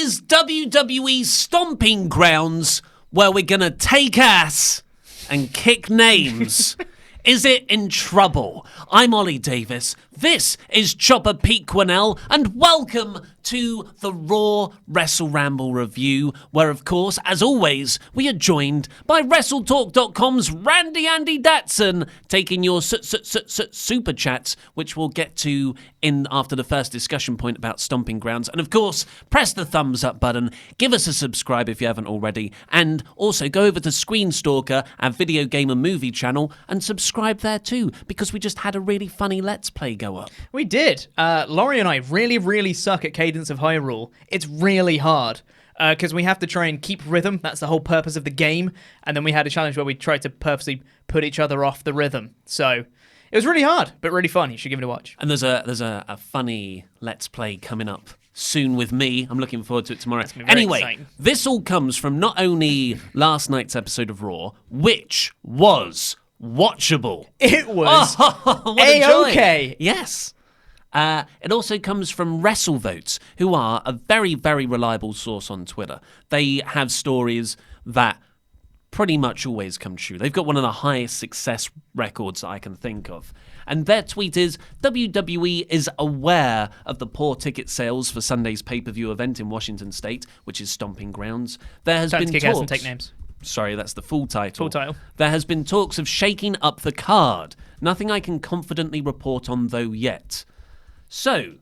is WWE Stomping Grounds, where we're going to take ass and kick names. Is it in trouble? I'm Ollie Davis. This is Chopper Pete Quinnell, and welcome to the Raw WrestleRamble review, where, of course, as always, we are joined by WrestleTalk.com's Randy Andy Datson, taking your super chats, which we'll get to in after the first discussion point about Stomping Grounds. And, of course, press the thumbs up button, give us a subscribe if you haven't already, and also go over to Screenstalker, our video game and movie channel, and subscribe there too, because we just had a really funny Let's Play go up. We did. Laurie and I really suck at Cadence of Hyrule. It's really hard because we have to try and keep rhythm. That's the whole purpose of the game. And then we had a challenge where we tried to purposely put each other off the rhythm. So it was really hard, but really fun. You should give it a watch. And there's a funny Let's Play coming up soon with me. I'm looking forward to it tomorrow. Anyway, exciting. This all comes from not only last night's episode of Raw, which was watchable. It was what a joy. A-okay. Yes. It also comes from WrestleVotes, who are a very, very reliable source on Twitter. They have stories that pretty much always come true. They've got one of the highest success records that I can think of. And their tweet is, WWE is aware of the poor ticket sales for Sunday's pay-per-view event in Washington State, which is Stomping Grounds. There has been kick talks... ass and take names. Sorry, that's the full title. Full title. There has been talks of shaking up the card. Nothing I can confidently report on, though, yet. So,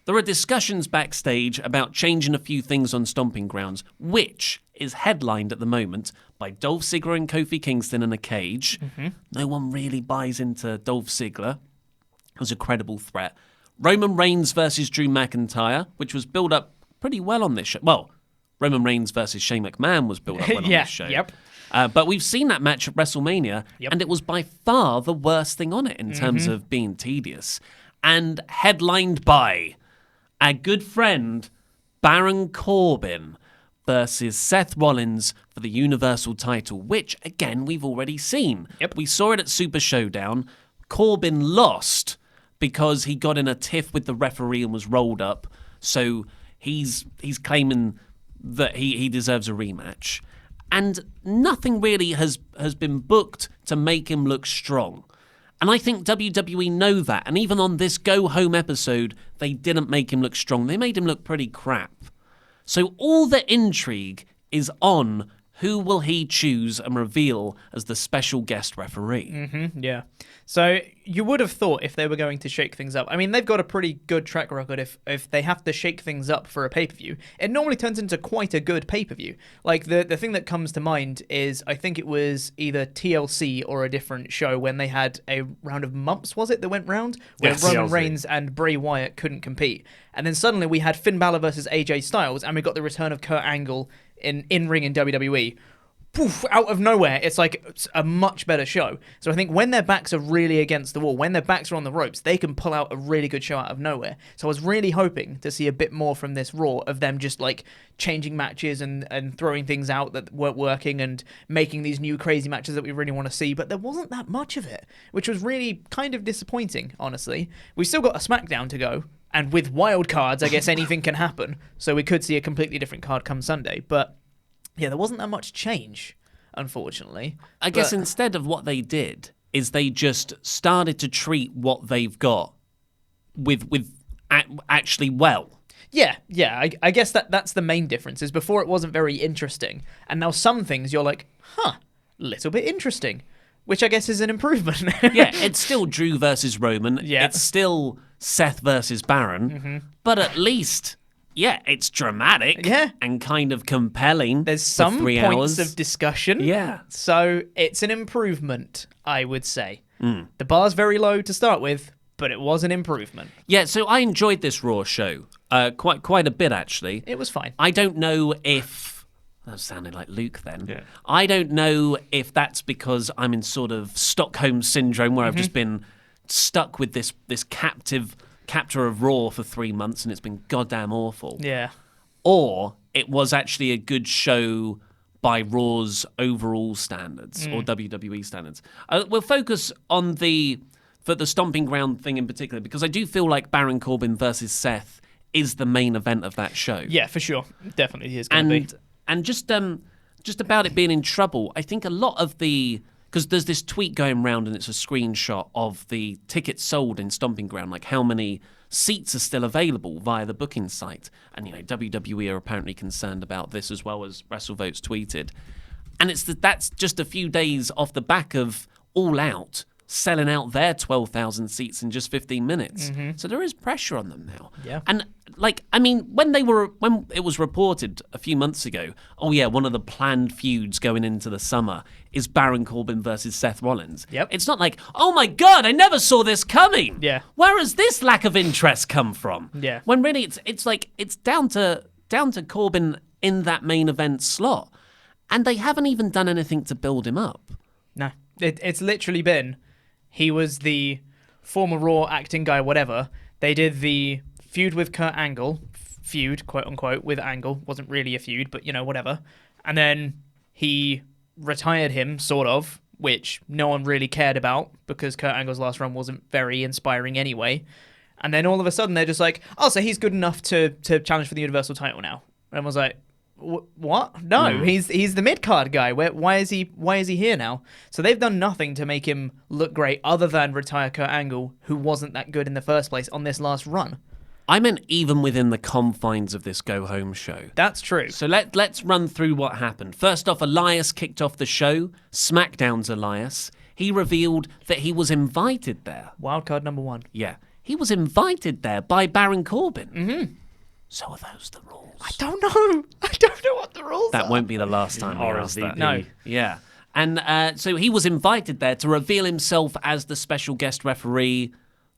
there are discussions backstage about changing a few things on Stomping Grounds, which is headlined at the moment by Dolph Ziggler and Kofi Kingston in a cage. Mm-hmm. No one really buys into Dolph Ziggler as a credible threat. Roman Reigns versus Drew McIntyre, which was built up pretty well on this show. Well, Roman Reigns versus Shane McMahon was built up well on this show. Yep. But we've seen that match at WrestleMania, and it was by far the worst thing on it in terms of being tedious. And headlined by our good friend Baron Corbin versus Seth Rollins for the Universal title, which, again, we've already seen. Yep. We saw it at Super Showdown. Corbin lost because he got in a tiff with the referee and was rolled up. So he's claiming that he deserves a rematch. And nothing really has been booked to make him look strong. And I think WWE know that. And even on this go-home episode, they didn't make him look strong. They made him look pretty crap. So all the intrigue is on who will he choose and reveal as the special guest referee. Mm-hmm, yeah. So you would have thought if they were going to shake things up. I mean, they've got a pretty good track record if they have to shake things up for a pay-per-view. It normally turns into quite a good pay-per-view. Like, the thing that comes to mind is, I think it was either TLC or a different show when they had a round of mumps, was it, that went round? Where Yes, Roman TLC. Reigns and Bray Wyatt couldn't compete. And then suddenly we had Finn Balor versus AJ Styles, and we got the return of Kurt Angle in-ring in WWE. Poof, out of nowhere, it's like a much better show. So I think when their backs are really against the wall, when their backs are on the ropes, they can pull out a really good show out of nowhere. So I was really hoping to see a bit more from this Raw of them just like changing matches and throwing things out that weren't working and making these new crazy matches that we really want to see. But there wasn't that much of it, which was really kind of disappointing, honestly. We've still got a SmackDown to go. And with wild cards, I guess anything can happen. So we could see a completely different card come Sunday. But yeah, there wasn't that much change, unfortunately. I guess instead of what they did is they just started to treat what they've got with actually well. Yeah. I guess that's the main difference. Is before it wasn't very interesting, and now some things you're like, little bit interesting, which I guess is an improvement. Yeah, it's still Drew versus Roman. Yeah. It's still Seth versus Baron. But at least, yeah, it's dramatic. Yeah. And kind of compelling. There's for some 3 points hours. of discussion. Yeah. So it's an improvement, I would say. The bar's very low to start with, but it was an improvement. Yeah, so I enjoyed this Raw show quite a bit, actually. It was fine. I don't know if... That sounded like Luke then. Yeah. I don't know if that's because I'm in sort of Stockholm syndrome where I've just been stuck with this captor of Raw for 3 months and it's been goddamn awful. Yeah. Or it was actually a good show by Raw's overall standards or WWE standards. We'll focus on the Stomping Ground thing in particular because I do feel like Baron Corbin versus Seth is the main event of that show. Yeah, for sure. Definitely is going to be. And just about it being in trouble, I think a lot of because there's this tweet going around and it's a screenshot of the tickets sold in Stomping Ground, like how many seats are still available via the booking site. And, WWE are apparently concerned about this as well, as WrestleVotes tweeted. And that's just a few days off the back of All Out selling out their 12,000 seats in just 15 minutes. So there is pressure on them now. Yeah. And when it was reported a few months ago, oh yeah, one of the planned feuds going into the summer is Baron Corbin versus Seth Rollins. Yep. It's not like, oh my God, I never saw this coming. Yeah. Where has this lack of interest come from? Yeah. When really it's down to Corbin in that main event slot. And they haven't even done anything to build him up. No. It's literally been, he was the former Raw acting guy, whatever. They did the feud with Kurt Angle, feud, quote unquote, with Angle. Wasn't really a feud, but whatever. And then he retired him, sort of, which no one really cared about because Kurt Angle's last run wasn't very inspiring anyway. And then all of a sudden they're just like, oh, so he's good enough to challenge for the Universal title now. And I was like, what? No, he's the mid-card guy. Why is he here now? So they've done nothing to make him look great other than retire Kurt Angle, who wasn't that good in the first place on this last run. I meant even within the confines of this go-home show. That's true. So let's run through what happened. First off, Elias kicked off the show. SmackDown's Elias. He revealed that he was invited there. Wildcard number 1. Yeah. He was invited there by Baron Corbin. Mm-hmm. So are those the rules? I don't know. I don't know what the rules are. That won't be the last time we ask that. No. Yeah. And so he was invited there to reveal himself as the special guest referee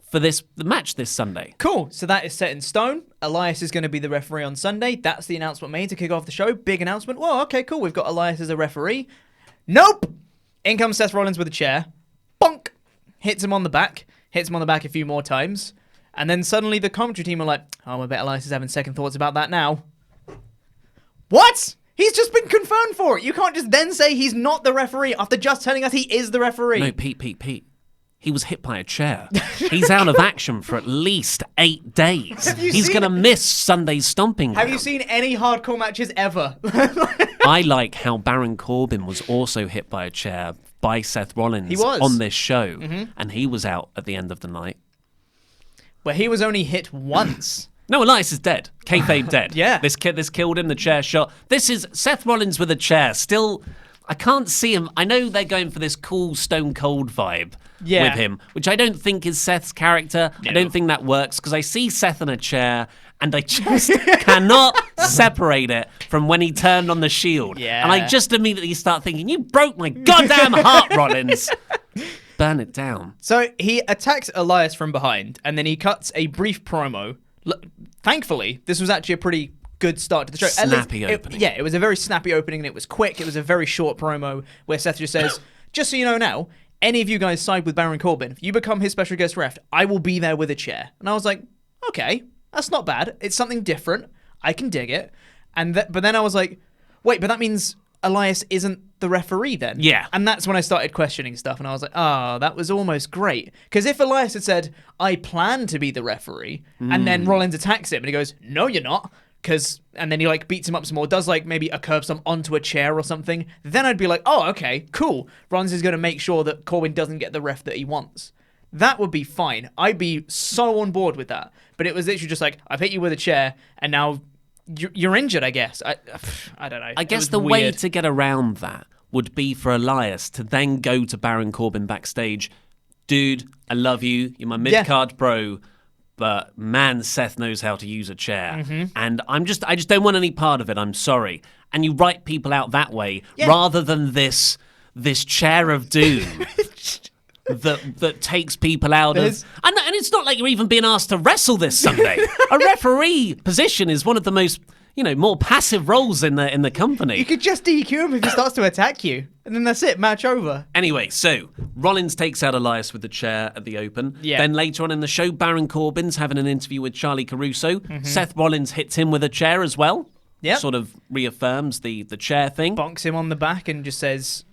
for the match this Sunday. Cool. So that is set in stone. Elias is going to be the referee on Sunday. That's the announcement made to kick off the show. Big announcement. Whoa, okay, cool. We've got Elias as a referee. Nope. In comes Seth Rollins with a chair. Bonk. Hits him on the back. Hits him on the back a few more times. And then suddenly the commentary team are like, oh, I bet Elias is having second thoughts about that now. What? He's just been confirmed for it. You can't just then say he's not the referee after just telling us he is the referee. No, Pete. He was hit by a chair. He's out of action for at least 8 days. He's going to miss Sunday's Stomping Ground. Have you seen any hardcore matches ever? I like how Baron Corbin was also hit by a chair by Seth Rollins on this show, and he was out at the end of the night. Where he was only hit once. No, Elias is dead. Kayfabe dead. Yeah. This killed him, the chair shot. This is Seth Rollins with a chair. Still, I can't see him. I know they're going for this cool Stone Cold vibe with him, which I don't think is Seth's character. No. I don't think that works because I see Seth in a chair and I just cannot separate it from when he turned on the Shield. Yeah. And I just immediately start thinking, you broke my goddamn heart, Rollins. Burn it down. So he attacks Elias from behind and then he cuts a brief promo. Thankfully, this was actually a pretty good start to the show. Snappy opening. It was a very snappy opening and it was quick. It was a very short promo where Seth just says, just so you know now, any of you guys side with Baron Corbin, if you become his special guest ref, I will be there with a chair. And I was like, okay, that's not bad. It's something different. I can dig it. But then I was like, wait, but that means Elias isn't the referee then? Yeah. And that's when I started questioning stuff and I was like, oh, that was almost great. Because if Elias had said, I plan to be the referee, and then Rollins attacks him and he goes, no, you're not. And then he beats him up some more, does maybe a curb stomp onto a chair or something, then I'd be like, oh, okay, cool. Rollins is going to make sure that Corbin doesn't get the ref that he wants. That would be fine. I'd be so on board with that. But it was literally just I've hit you with a chair and now you're injured, I guess. I don't know. I guess the way to get around that would be for Elias to then go to Baron Corbin backstage. Dude, I love you. You're my mid-card bro. But man, Seth knows how to use a chair. And I just don't want any part of it. I'm sorry. And you write people out that way rather than this chair of doom that takes people out of... And it's not like you're even being asked to wrestle this Sunday. A referee position is one of the most, more passive roles in the company. You could just DQ him if he starts to attack you. And then that's it, match over. Anyway, so Rollins takes out Elias with the chair at the open. Yeah. Then later on in the show, Baron Corbin's having an interview with Charlie Caruso. Seth Rollins hits him with a chair as well. Yeah. Sort of reaffirms the chair thing. Bonks him on the back and just says,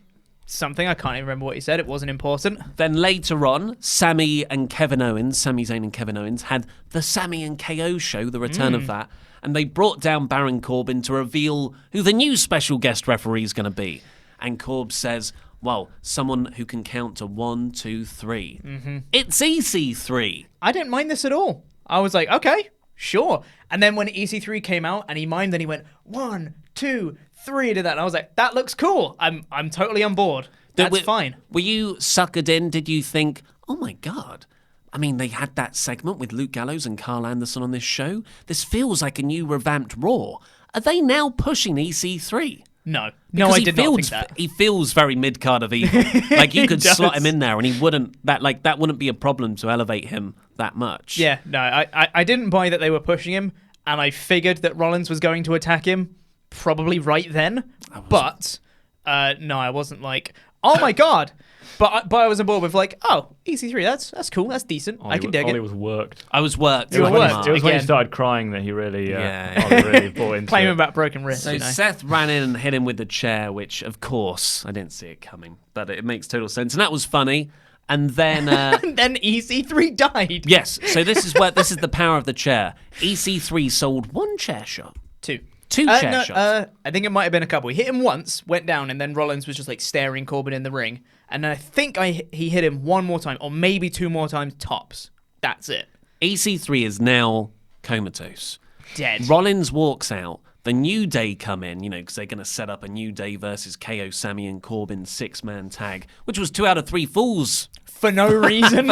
something. I can't even remember what he said. It wasn't important. Then later on, Sami and Kevin Owens, Sami Zayn and Kevin Owens, had the Sami and KO show, the return of that, and they brought down Baron Corbin to reveal who the new special guest referee is going to be. And Corb says, well, someone who can count to 1, 2, 3. It's EC3. I didn't mind this at all. I was like, okay, sure. And then when EC3 came out and he mimed and he went 1, 2, 3 to that, and I was like, that looks cool. I'm totally on board. That's fine. Were you suckered in? Did you think, oh my God, I mean, they had that segment with Luke Gallows and Carl Anderson on this show. This feels like a new revamped Raw. Are they now pushing EC3? No, Because I did not think that. He feels very mid-card of evil. Like, you could does. slot him in there and he wouldn't, that wouldn't be a problem to elevate him that much. Yeah, no, I didn't buy that they were pushing him, and I figured that Rollins was going to attack him probably right then. But, no, I wasn't like, oh my God. But I was on board with like, oh, EC3, that's cool, that's decent. I can dig Ollie it. was worked. I was worked. You were worked. It was when he Again. started crying that he really, Yeah. Ollie really bought into Claiming it. about broken wrists, So you know. Seth ran in and hit him with the chair, which, of course, I didn't see it coming, but it makes total sense. And that was funny. And then... And then EC3 died. yes, so this is the power of the chair. EC3 sold 1 chair shot. 2. 2 chair shots. I think it might have been a couple. He hit him once, went down, and then Rollins was just like staring Corbin in the ring. And then I think he hit him one more time, or maybe 2 more times tops. That's it. EC3 is now comatose. Dead. Rollins walks out. The New Day come in, because they're going to set up a New Day versus KO, Sami and Corbin 6-man tag, which was 2 out of 3 falls. For no reason.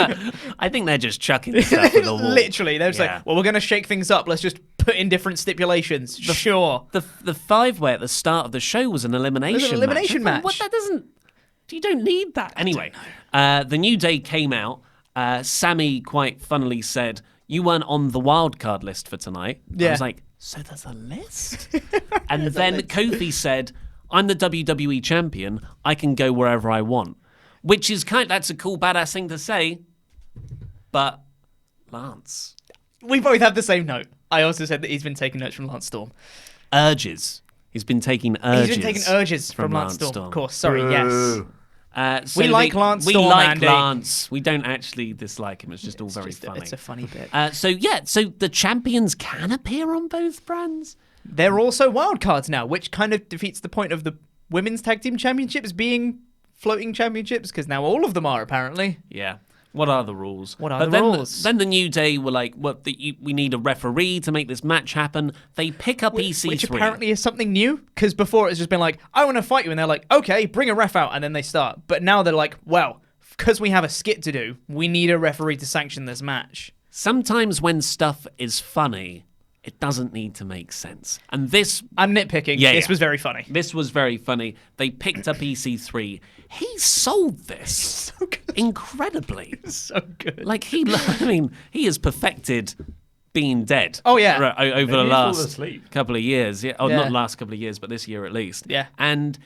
I think they're just chucking stuff at the wall. Literally. They're just Yeah. like, well, we're going to shake things up. Let's just put in different stipulations. Sure. The 5-way at the start of the show was an elimination match. What, that doesn't... You don't need that. Anyway, the New Day came out. Sami quite funnily said, you weren't on the wildcard list for tonight. Yeah. I was like, so there's a list? And then Kofi said, I'm the WWE champion. I can go wherever I want. Which is that's a cool, badass thing to say. But Lance. We both have the same note. I also said that he's been taking notes from Lance Storm. Urges. He's been taking urges. He's been taking urges from Lance Storm. Of course. Sorry, yes. So We like Lance We Storm, like Andy. Lance. We don't actually dislike him. It's just all very funny. It's a funny bit. So the champions can appear on both brands. They're also wildcards now, which kind of defeats the point of the women's tag team championships being floating championships, because now all of them are, apparently. Yeah. What are the rules? What are but the then, rules? Then the New Day were like, we need a referee to make this match happen. They pick up EC3. Which apparently is something new, because before it's just been like, I want to fight you, and they're like, okay, bring a ref out, and then they start. But now they're like, well, because we have a skit to do, we need a referee to sanction this match. Sometimes when stuff is funny, it doesn't need to make sense. And this... I'm nitpicking. Yeah, This yeah. was very funny. This was very funny. They picked up EC3. He sold this So good. incredibly. So good. Like, he has perfected being dead. Oh, yeah. Over Maybe the he fallen last asleep. couple of years. Yeah. Oh, Yeah. not last couple of years, but this year at least. Yeah. And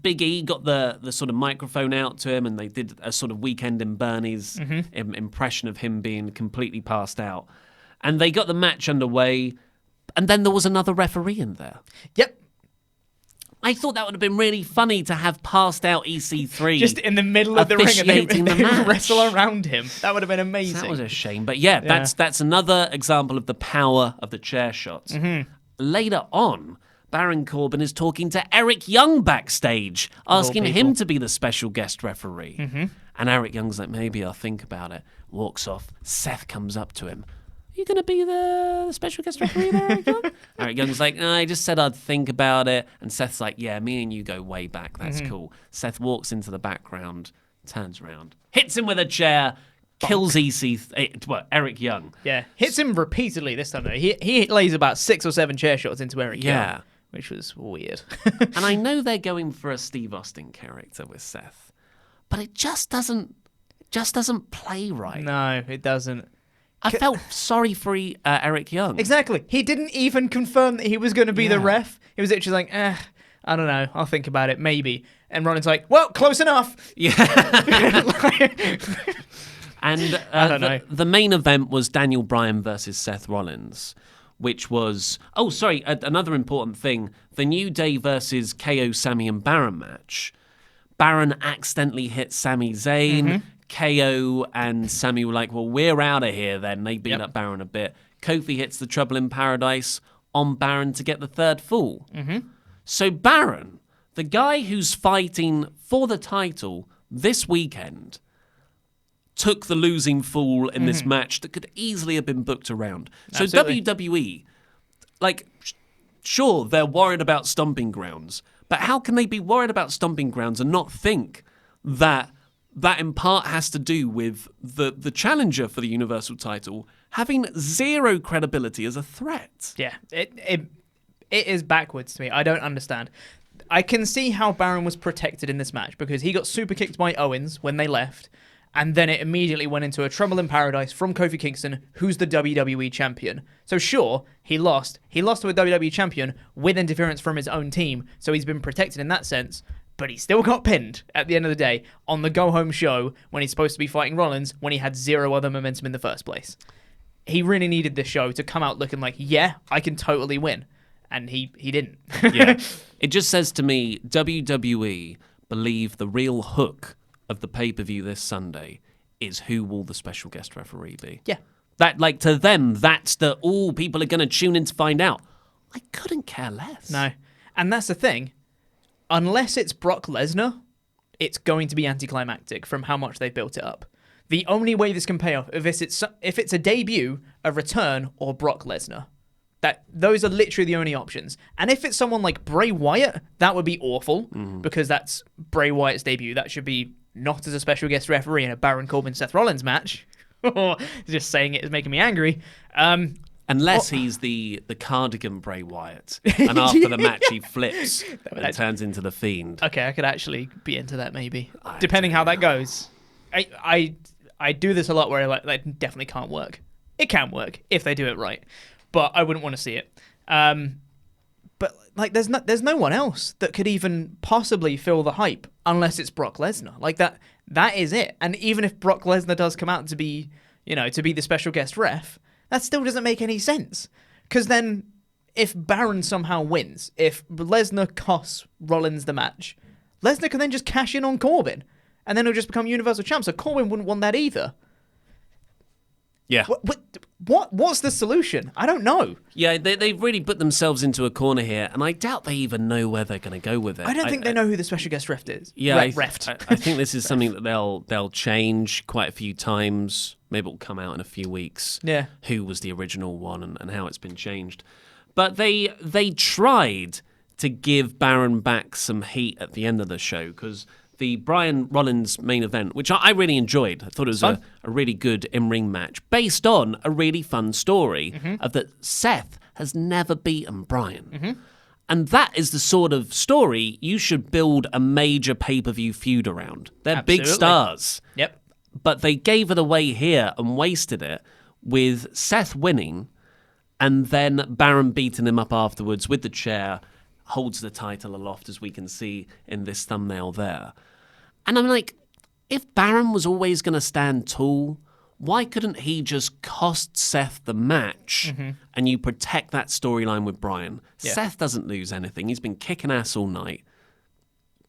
Big E got the sort of microphone out to him, and they did a sort of Weekend in Bernie's impression of him being completely passed out. And they got the match underway, and then there was another referee in there. Yep. I thought that would have been really funny to have passed out EC3. Just in the middle of the ring, and officiating they the match. wrestle around him. That would have been amazing. That was a shame. But yeah, that's another example of the power of the chair shots. Later on, Baron Corbin is talking to Eric Young backstage, asking him to be the special guest referee. And Eric Young's like, maybe I'll think about it. Walks off. Seth comes up to him. Are you going to be the special guest referee there, Eric Young? Eric Young's like, no, I just said I'd think about it. And Seth's like, yeah, me and you go way back. That's cool. Seth walks into the background, turns around, hits him with a chair, kills Eric Young. Yeah, hits him repeatedly this time, though. He lays about 6 or 7 chair shots into Eric Yeah. Young, which was weird. And I know they're going for a Steve Austin character with Seth, but it just doesn't play right. No, it doesn't. I felt sorry for Eric Young. Exactly. He didn't even confirm that he was going to be the ref. He was literally like, I don't know. I'll think about it, maybe. And Rollins like, well, close enough. Yeah. And I don't know. The main event was Daniel Bryan versus Seth Rollins, which was... Oh, sorry, another important thing. The New Day versus KO, Sami and Baron match. Baron accidentally hit Sami Zayn. KO and Sami were like, well, we're out of here then. They beat up Baron a bit. Kofi hits the Trouble in Paradise on Baron to get the third fall. So Baron, the guy who's fighting for the title this weekend, took the losing fall in this match that could easily have been booked around. Absolutely. So WWE, like, sure, they're worried about stomping grounds, but how can they be worried about stomping grounds and not think that in part has to do with the challenger for the Universal title having zero credibility as a threat? Yeah, it is backwards to me. I don't understand. I can see how Baron was protected in this match because he got super kicked by Owens when they left, and then it immediately went into a Trouble in Paradise from Kofi Kingston, who's the WWE champion. So sure, he lost. He lost to a WWE champion with interference from his own team, so he's been protected in that sense, but he still got pinned at the end of the day on the go-home show when he's supposed to be fighting Rollins when he had zero other momentum in the first place. He really needed this show to come out looking like, yeah, I can totally win. And he didn't. Yeah. It just says to me, WWE believe the real hook of the pay-per-view this Sunday is who will the special guest referee be. Yeah. That, like, to them, that's people are going to tune in to find out. I couldn't care less. No. And that's the thing. Unless it's Brock Lesnar, it's going to be anticlimactic from how much they've built it up. The only way this can pay off if it's a debut, a return, or Brock Lesnar. Those are literally the only options. And if it's someone like Bray Wyatt, that would be awful because that's Bray Wyatt's debut. That should be not as a special guest referee in a Baron Corbin-Seth Rollins match. Just saying it is making me angry. Unless he's the cardigan Bray Wyatt, and after the match he flips and turns into the Fiend. Okay, I could actually be into that maybe, depending how that goes. I do this a lot where that definitely can't work. It can work if they do it right, but I wouldn't want to see it. But like, there's no one else that could even possibly fill the hype unless it's Brock Lesnar. Like that is it. And even if Brock Lesnar does come out to be the special guest ref, that still doesn't make any sense. Because then, if Baron somehow wins, if Lesnar costs Rollins the match, Lesnar can then just cash in on Corbin, and then he'll just become Universal Champ. So Corbin wouldn't want that either. Yeah. What's the solution? I don't know. Yeah, they've really put themselves into a corner here, and I doubt they even know where they're going to go with it. I don't think they know who the special guest ref is. Yeah, I Reft. think this is something that they'll change quite a few times. Maybe it'll come out in a few weeks. Yeah. Who was the original one and how it's been changed. But they tried to give Baron back some heat at the end of the show because the Bryan Rollins main event, which I really enjoyed. I thought it was a really good in-ring match based on a really fun story of that Seth has never beaten Bryan. And that is the sort of story you should build a major pay-per-view feud around. They're big stars. Yep. But they gave it away here and wasted it with Seth winning and then Baron beating him up afterwards with the chair, holds the title aloft as we can see in this thumbnail there. And I'm like, if Baron was always going to stand tall, why couldn't he just cost Seth the match and you protect that storyline with Bryan? Yeah. Seth doesn't lose anything. He's been kicking ass all night,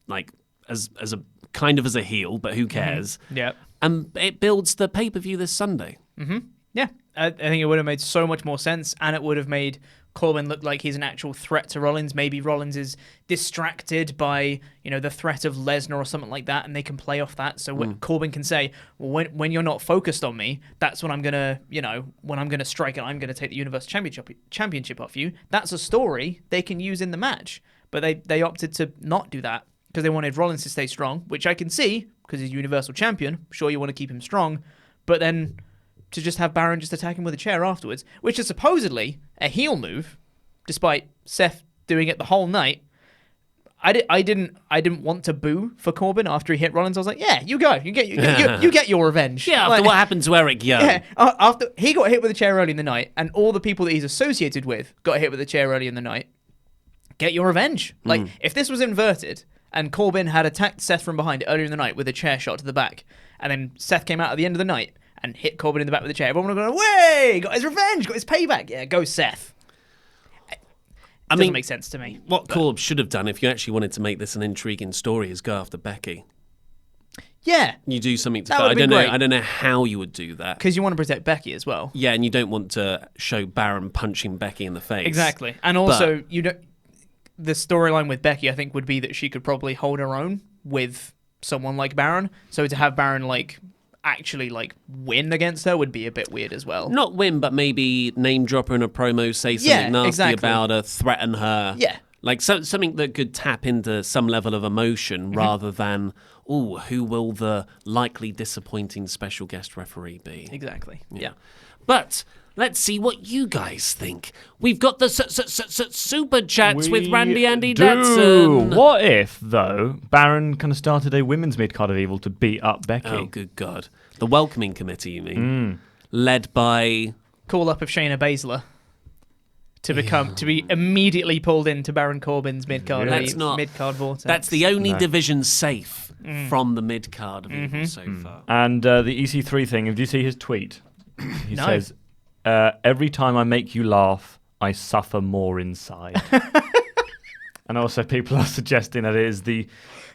like as a kind of as a heel, but who cares? Yeah. And it builds the pay-per-view this Sunday. Yeah. I think it would have made so much more sense, and it would have made Corbin look like he's an actual threat to Rollins. Maybe Rollins is distracted by, the threat of Lesnar or something like that, and they can play off that. So Corbin can say, well, when you're not focused on me, that's when I'm going to, when I'm going to strike and I'm going to take the Universal Championship off you. That's a story they can use in the match. But they opted to not do that because they wanted Rollins to stay strong, which I can see because he's Universal Champion. Sure, you want to keep him strong, but then to just have Baron just attack him with a chair afterwards, which is supposedly a heel move, despite Seth doing it the whole night. I didn't want to boo for Corbin after he hit Rollins. I was like, yeah, you go, you get your revenge. Yeah, after what happened to Eric Young. Yeah, after he got hit with a chair early in the night, and all the people that he's associated with got hit with a chair early in the night. Get your revenge. Like, if this was inverted and Corbin had attacked Seth from behind earlier in the night with a chair shot to the back, and then Seth came out at the end of the night and hit Corbin in the back with a chair, everyone would have gone, way, got his revenge, got his payback. Yeah, go Seth. Doesn't make sense to me. What Corb should have done if you actually wanted to make this an intriguing story is go after Becky. Yeah, You do something to. That I would've don't been know. great. I don't know how you would do that. because you want to protect Becky as well. Yeah, and you don't want to show Baron punching Becky in the face. Exactly, and also you don't. The storyline with Becky, I think, would be that she could probably hold her own with someone like Baron. So to have Baron actually win against her would be a bit weird as well. Not win, but maybe name drop her in a promo, say something nasty about her, threaten her. Yeah. Like something that could tap into some level of emotion rather than, who will the likely disappointing special guest referee be? Exactly. Yeah. But let's see what you guys think. We've got the super chats with Randy Andy Datsun. What if, though, Baron kind of started a women's mid-card of evil to beat up Becky? Oh, good God. The welcoming committee, you mean? Led by... Call up of Shayna Baszler to be immediately pulled into Baron Corbin's mid-card mid-card vortex. That's the only division safe from the mid-card of evil so far. And the EC3 thing, did you see his tweet? He says, every time I make you laugh, I suffer more inside. And also people are suggesting that it is the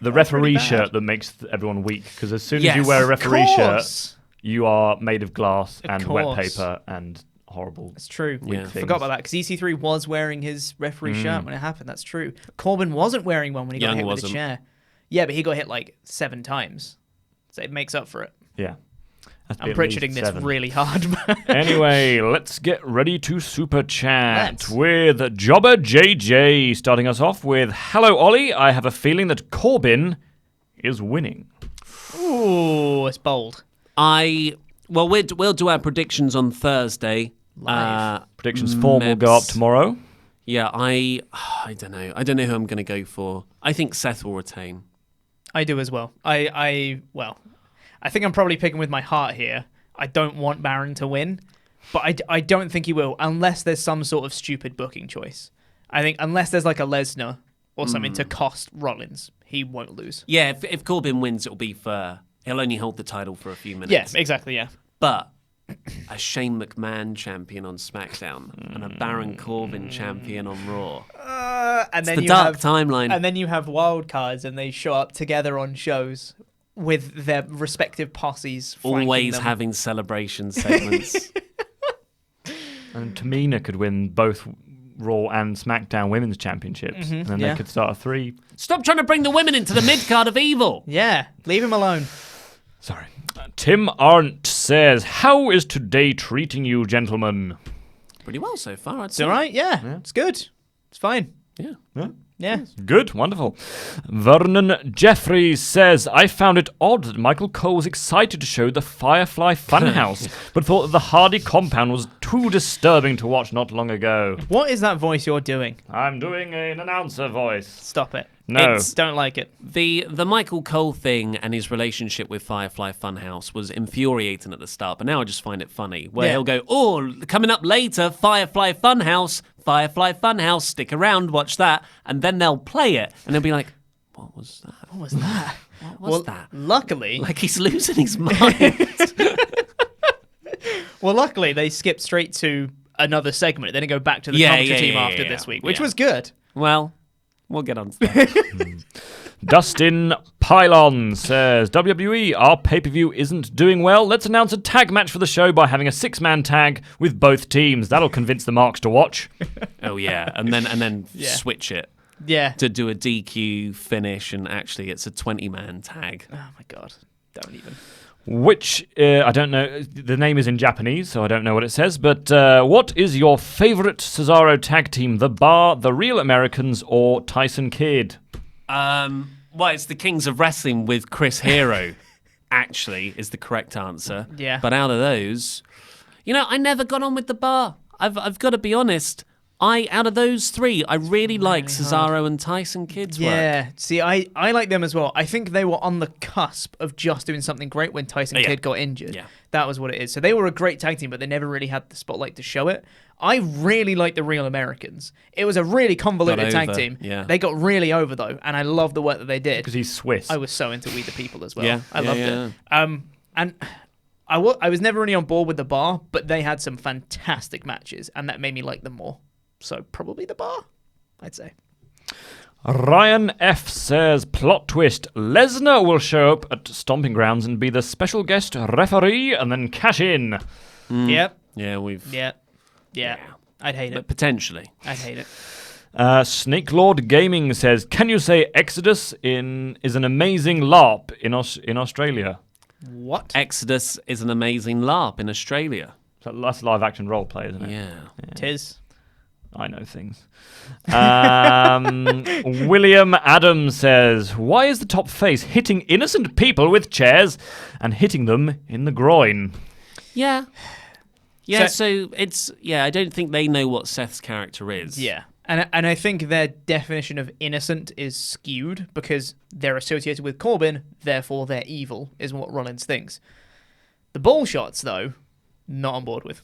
referee shirt that makes everyone weak, because as soon as you wear a referee shirt, you are made of glass and wet paper and horrible. That's true. Yeah. Forgot about that, because EC3 was wearing his referee shirt when it happened. That's true. Corbin wasn't wearing one when he got hit with a chair. Yeah, but he got hit 7 times. So it makes up for it. Yeah. I'm pritcharding this really hard. Anyway, let's get ready to super chat with Jobber JJ, starting us off with, hello Ollie, I have a feeling that Corbin is winning. Ooh, it's bold. We'll do our predictions on Thursday. Predictions form will go up tomorrow. Yeah, I don't know. I don't know who I'm going to go for. I think Seth will retain. I do as well. I think I'm probably picking with my heart here. I don't want Baron to win, but I don't think he will, unless there's some sort of stupid booking choice. I think unless there's a Lesnar or something to cost Rollins, he won't lose. Yeah, if Corbin wins, it'll be for... He'll only hold the title for a few minutes. Yeah, exactly, yeah. But a Shane McMahon champion on SmackDown and a Baron Corbin champion on Raw. And then the dark timeline. And then you have wild cards, and they show up together on shows with their respective posses. Always having celebration segments. And Tamina could win both Raw and SmackDown Women's Championships. And then they could start a 3. Stop trying to bring the women into the mid-card of evil. Yeah, leave him alone. Sorry. Tim Arndt says, how is today treating you, gentlemen? Pretty well so far, I'd It's say. all right, yeah. It's good. It's fine. Yeah. Good, wonderful. Vernon Jeffries says, I found it odd that Michael Cole was excited to show the Firefly Funhouse, but thought that the Hardy compound was too disturbing to watch not long ago. What is that voice you're doing? I'm doing an announcer voice. Stop it. No. Don't like it. The Michael Cole thing and his relationship with Firefly Funhouse was infuriating at the start, but now I just find it funny. Where he'll go, coming up later, Firefly Funhouse, stick around, watch that, and then they'll play it, and they'll be like, what was that? What was that? What was that? Luckily... Like he's losing his mind. Well, luckily, they skipped straight to another segment. Then they go back to the commentary team after this week, which was good. Well... We'll get on to that. Dustin Pylon says, WWE, our pay-per-view isn't doing well. Let's announce a tag match for the show by having a 6-man tag with both teams. That'll convince the marks to watch. Oh, yeah. And then switch it. Yeah. To do a DQ finish, and actually it's a 20-man tag. Oh, my God. Don't even. Which, I don't know, the name is in Japanese, so I don't know what it says, but what is your favorite Cesaro tag team? The Bar, The Real Americans, or Tyson Kidd? Well, it's the Kings of Wrestling with Chris Hero, actually, is the correct answer. Yeah. But out of those, I never got on with The Bar. I've got to be honest. Out of those 3, I really like Cesaro and Tyson Kidd's work. Yeah, see, I like them as well. I think they were on the cusp of just doing something great when Tyson Kidd got injured. Yeah. That was what it is. So they were a great tag team, but they never really had the spotlight to show it. I really like the Real Americans. It was a really convoluted tag team. Yeah. They got really over, though, and I love the work that they did. Because he's Swiss. I was so into We the People as well. Yeah, I loved it. And I was never really on board with The Bar, but they had some fantastic matches, and that made me like them more. So probably The Bar. I'd say. Ryan F says, plot twist, Lesnar will show up at Stomping Grounds and be the special guest referee and then cash in. Yep. Yeah, we've... Yeah. I'd hate But it. potentially. I'd hate it. Snake Lord Gaming says, can you say Exodus is an amazing LARP in Australia? What? Exodus is an amazing LARP in Australia. So that's live action role play, isn't it? Yeah. Tis. I know things. William Adams says, why is the top face hitting innocent people with chairs and hitting them in the groin? Yeah. Yeah, so it's... Yeah, I don't think they know what Seth's character is. Yeah. And I think their definition of innocent is skewed because they're associated with Corbin, therefore they're evil, is what Rollins thinks. The ball shots, though, not on board with.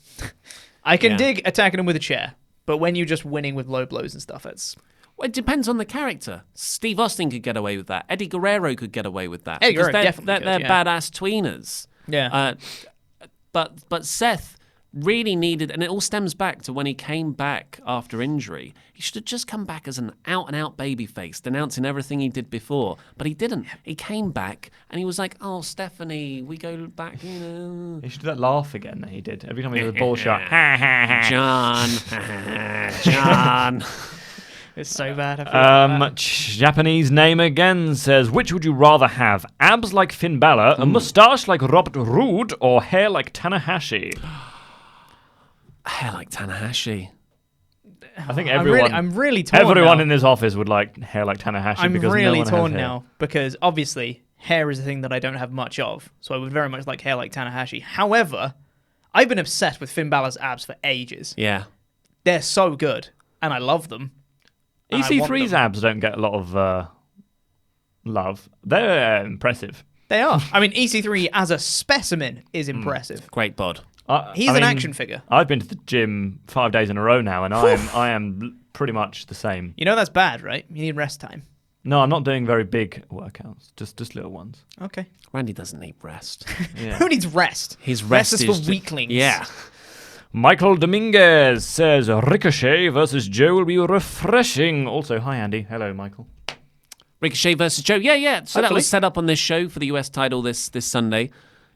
I can dig attacking him with a chair, but when you're just winning with low blows and stuff, it's... Well, it depends on the character. Steve Austin could get away with that. Eddie Guerrero could get away with that. Eddie Guerrero Because definitely they're could, yeah. badass tweeners. Yeah. But Seth really needed, and it all stems back to when he came back after injury. He should have just come back as an out-and-out babyface, denouncing everything he did before. But he didn't. He came back, and he was like, oh, Stephanie, we go back, you know. He should do that laugh again that he did. Every time he did the ball shot. John. John. It's so bad. I feel Japanese name again says, which would you rather have? Abs like Finn Balor, a moustache like Robert Roode, or hair like Tanahashi? Hair like Tanahashi. I think everyone... I'm really torn Everyone now. in this office would like hair like Tanahashi I'm because really no one torn has hair. now because obviously hair is a thing that I don't have much of, so I would very much like hair like Tanahashi. However, I've been obsessed with Finn Balor's abs for ages. Yeah. They're so good, and I love them. and I want EC3's them. abs don't get a lot of love. They're impressive. They are. I mean, EC3 as a specimen is impressive. Great bod. He's an action figure. I've been to the gym 5 days in a row now, and I am pretty much the same. You know that's bad, right? You need rest time. No, I'm not doing very big workouts, just little ones. Okay. Randy doesn't need rest. Yeah. Who needs rest? His rest is is for weaklings. Yeah. Michael Dominguez says Ricochet versus Joe will be refreshing. Also, hi Andy. Hello, Michael. Ricochet versus Joe. Yeah. So that Hopefully. was set up on this show for the US title this Sunday.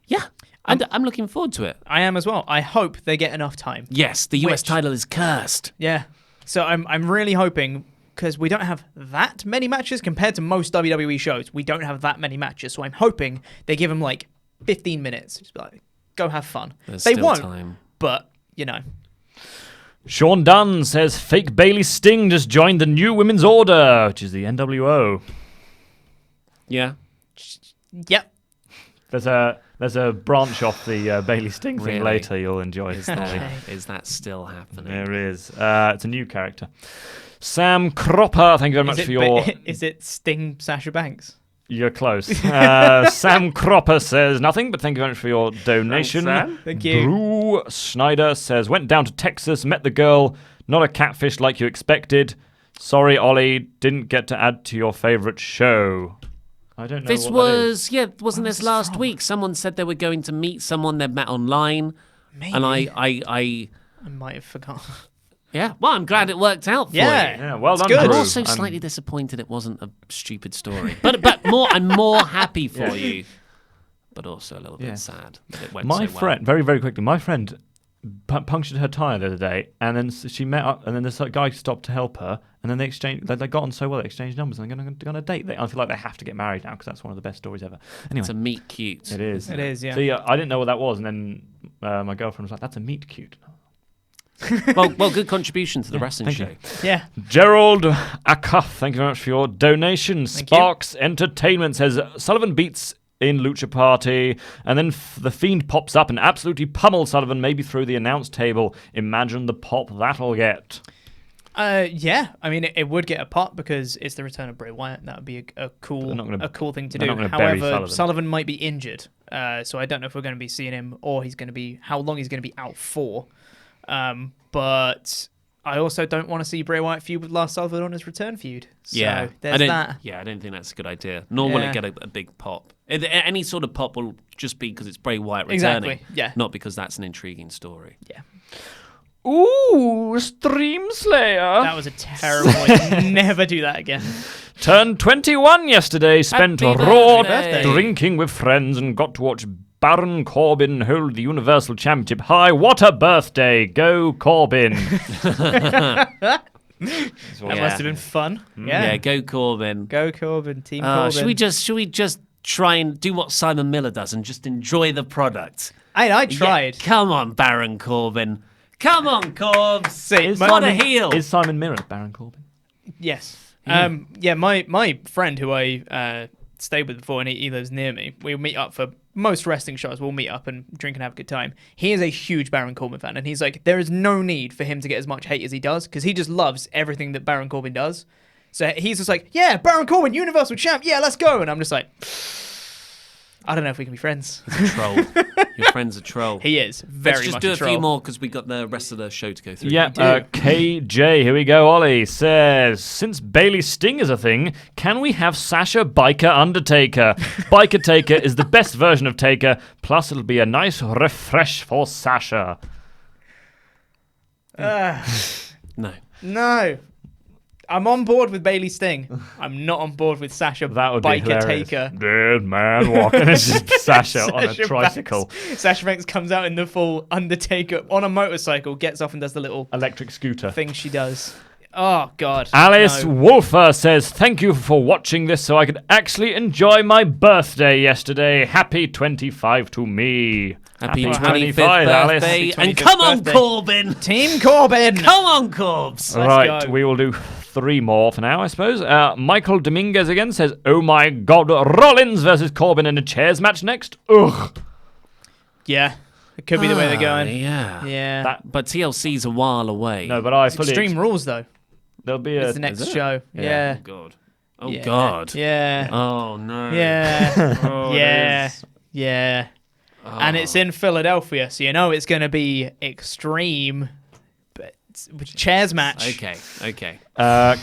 Yeah. I'm looking forward to it. I am as well. I hope they get enough time. Yes, the US Which- title is cursed. Yeah. So I'm really hoping, because we don't have that many matches compared to most WWE shows. We don't have that many matches. So I'm hoping they give them like 15 minutes. Just be like, go have fun. There's They still won't, time. but, you know. Sean Dunn says fake Bailey Sting just joined the New Women's Order, which is the NWO. Yeah. Yep. There's a branch off the Bailey Sting thing Really? later you'll enjoy. Is that still happening? There is. It's a new character. Sam Cropper, thank you very much for your... Is it Sting Sasha Banks? You're close. Sam Cropper says nothing, but thank you very much for your donation. Thanks, Sam. Thank you. Drew Schneider says, went down to Texas, met the girl, not a catfish like you expected. Sorry, Ollie, didn't get to add to your favourite show. I don't know This what that is. was, wasn't this last week? Someone said they were going to meet someone they'd met online. Maybe. And I might have forgotten. yeah, well, I'm glad it worked out for Yeah. you. Yeah, well done, good. I'm Drew. also slightly disappointed it wasn't a stupid story. But I'm more happy for you. But also a little bit sad that it went My so well. friend, very, very quickly, my friend punctured her tyre the other day, and then she met up, and then this guy stopped to help her, and then they exchanged, they got on so well, they exchanged numbers, and they're going to go on a date. I feel like they have to get married now, because that's one of the best stories ever. Anyway. It's a meet cute. It is. It is, yeah. See, I didn't know what that was, and then my girlfriend was like, that's a meet cute. well, good contribution to the wrestling show. thank Yeah. Gerald Akaf, thank you very much for your donation. Thank you. Sparks Entertainment says, Sullivan beats in Lucha Party, and then the Fiend pops up and absolutely pummels Sullivan, maybe through the announce table. Imagine the pop that'll get. Yeah. I mean, it would get a pop because it's the return of Bray Wyatt. That would be a cool thing to they're do. not gonna bury However, Sullivan. might be injured, so I don't know if we're going to be seeing him or how long he's going to be out for. But I also don't want to see Bray Wyatt feud with Lars Sullivan on his return feud. So there's that. Yeah, I don't think that's a good idea. Nor will it get a big pop. Any sort of pop will just be because it's Bray Wyatt returning. Exactly, yeah. Not because that's an intriguing story. Yeah. Ooh, Stream Slayer. That was a terrible one. Never do that again. Turned 21 yesterday, spent Happy raw birthday. drinking with friends and got to watch Baron Corbin hold the Universal Championship high. What a birthday! Go Corbin. That must have been fun. Yeah, go Corbin. Go Corbin, Team Corbin. Should we just try and do what Simon Miller does and just enjoy the product? I tried. Yeah, come on, Baron Corbin. Come on, Corbs. See, What a heel. Is Simon Mirror Baron Corbin? Yes. My friend who I stayed with before, and he lives near me. We meet up for most wrestling shows. We'll meet up and drink and have a good time. He is a huge Baron Corbin fan, and he's like, there is no need for him to get as much hate as he does, because he just loves everything that Baron Corbin does. So he's just like, yeah, Baron Corbin, Universal Champ, yeah, let's go. And I'm just like, I don't know if we can be friends. He's a troll. Your friend's a troll. He is very Let's just much do a a troll. few more because we got the rest of the show to go through. Yeah, KJ, here we go. Ollie says, since Bailey Sting is a thing, can we have Sasha Biker Undertaker? Biker Taker is the best version of Taker, plus it'll be a nice refresh for Sasha. No. No. I'm on board with Bailey Sting. I'm not on board with Sasha That would be Biker hilarious. Taker. Dead man walking. It's just Sasha on a Sasha tricycle. Sasha Banks comes out in the full Undertaker on a motorcycle, gets off and does the little Electric scooter. thing she does. Oh, God. Alice no. Wolfer says, thank you for watching this so I could actually enjoy my birthday yesterday. Happy 25 to me. Happy 25, 25th Alice. birthday. Happy And 25th come on, birthday. Corbin. Team Corbin. Come on, Corbs. Right, go. we will do 3 more for now, I suppose. Michael Dominguez again says, oh my god, Rollins versus Corbin in a chairs match next. Ugh. Yeah. It could be the way they're going. Yeah. Yeah. But TLC's a while away. No, but I fully... Extreme Rules, though. There'll be It's a... the next Is it? show. Yeah. Oh, God. Oh, Yeah. God. Yeah. Oh, no. Yeah. Oh, it Yeah. is. Yeah. And it's in Philadelphia, so you know it's going to be extreme. But chairs match. Okay.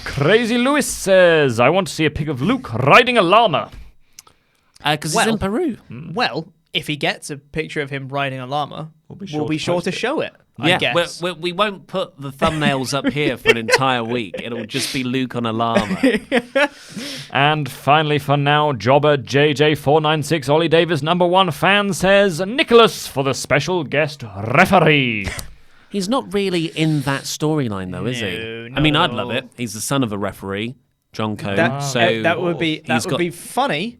Crazy Lewis says, I want to see a pic of Luke riding a llama. Because Well- it's in Peru. Well, if he gets a picture of him riding a llama, we'll be sure sure to to post it. show it. I Yeah, guess. we won't put the thumbnails up here for an entire week. It'll just be Luke on a llama. And finally, for now, Jobber JJ496, Ollie Davis #1 fan says, Nicholas for the special guest referee. He's not really in that storyline, though, is he? No, I mean, I'd no. love it. He's the son of a referee, John Cone. That would be he's got- be funny.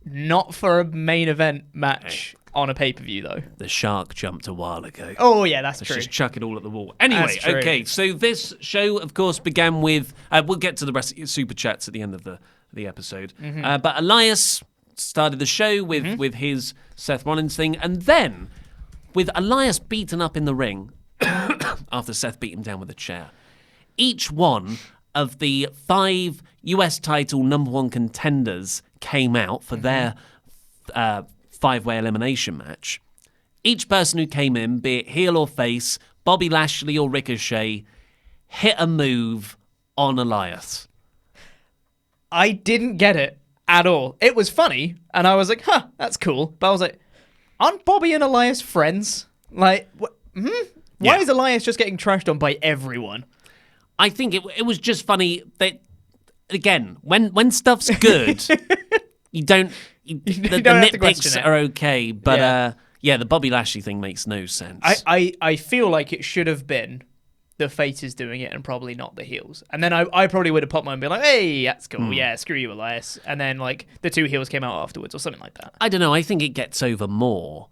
Not for a main event match on a pay-per-view, though. The shark jumped a while ago. Oh, yeah, that's Let's true. just chuck it all at the wall. Anyway, That's true. okay, so this show, of course, began with... we'll get to the rest of your super chats at the end of the episode. Mm-hmm. But Elias started the show with his Seth Rollins thing, and then with Elias beaten up in the ring after Seth beat him down with a chair. Each one of the 5 US title #1 contenders came out for their 5-way elimination match. Each person who came in, be it heel or face, Bobby Lashley or Ricochet, hit a move on Elias. I didn't get it at all. It was funny, and I was like, huh, that's cool. But I was like, aren't Bobby and Elias friends? Like, why Yeah. is Elias just getting trashed on by everyone? I think it was just funny that, again, when stuff's good, you don't... the don't have to question nitpicks it. are okay, but Yeah. the Bobby Lashley thing makes no sense. I feel like it should have been the faces doing it and probably not the heels. And then I probably would have popped mine and been like, hey, that's cool. Yeah, screw you, Elias. And then, like, the 2 heels came out afterwards or something like that. I don't know. I think it gets over more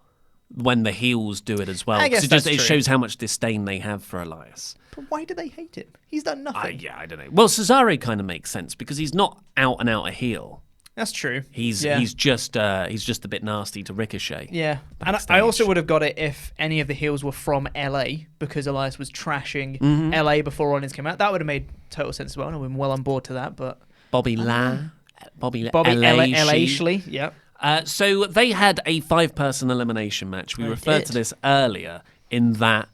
when the heels do it as well. I 'cause guess it that's true. shows how much disdain they have for Elias. But why do they hate him? He's done nothing. I don't know. Well, Cesaro kind of makes sense because he's not out and out a heel. That's true. He's just a bit nasty to Ricochet. Yeah, and I Backstage. also would have got it if any of the heels were from LA because Elias was trashing Mm-hmm. LA before Rollins came out. That would have made total sense as well. And I've been well on board to that. But Bobby Bobby Lashley. Lashley, yeah. So they had a 5-person elimination match. We They referred did. to this earlier in that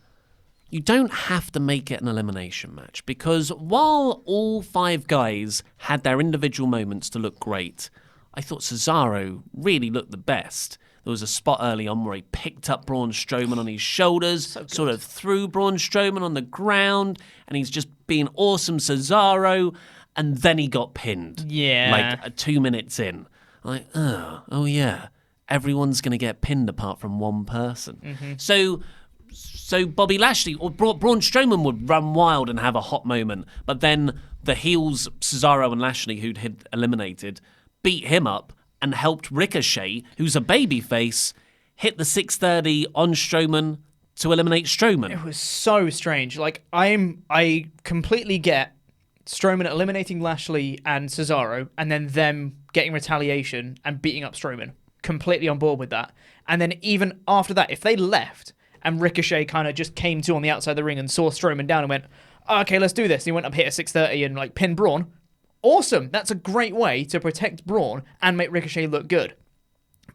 you don't have to make it an elimination match because while all 5 guys had their individual moments to look great, I thought Cesaro really looked the best. there was a spot early on where he picked up Braun Strowman on his shoulders, sort of threw Braun Strowman on the ground, and he's just being awesome Cesaro, and then he got pinned. Yeah. Like 2 minutes in. Like, oh yeah, everyone's going to get pinned apart from one person. So Bobby Lashley or Braun Strowman would run wild and have a hot moment, but then the heels, Cesaro and Lashley, who'd had eliminated, beat him up and helped Ricochet, who's a babyface, hit the 630 on Strowman to eliminate Strowman. It was so strange. Like, I completely get Strowman eliminating Lashley and Cesaro, and then them getting retaliation and beating up Strowman. Completely on board with that. And then even after that, if they left and Ricochet kind of just came to on the outside of the ring and saw Strowman down and went, okay, let's do this. And he went up, hit a 630 and like pinned Braun. Awesome. That's a great way to protect Braun and make Ricochet look good.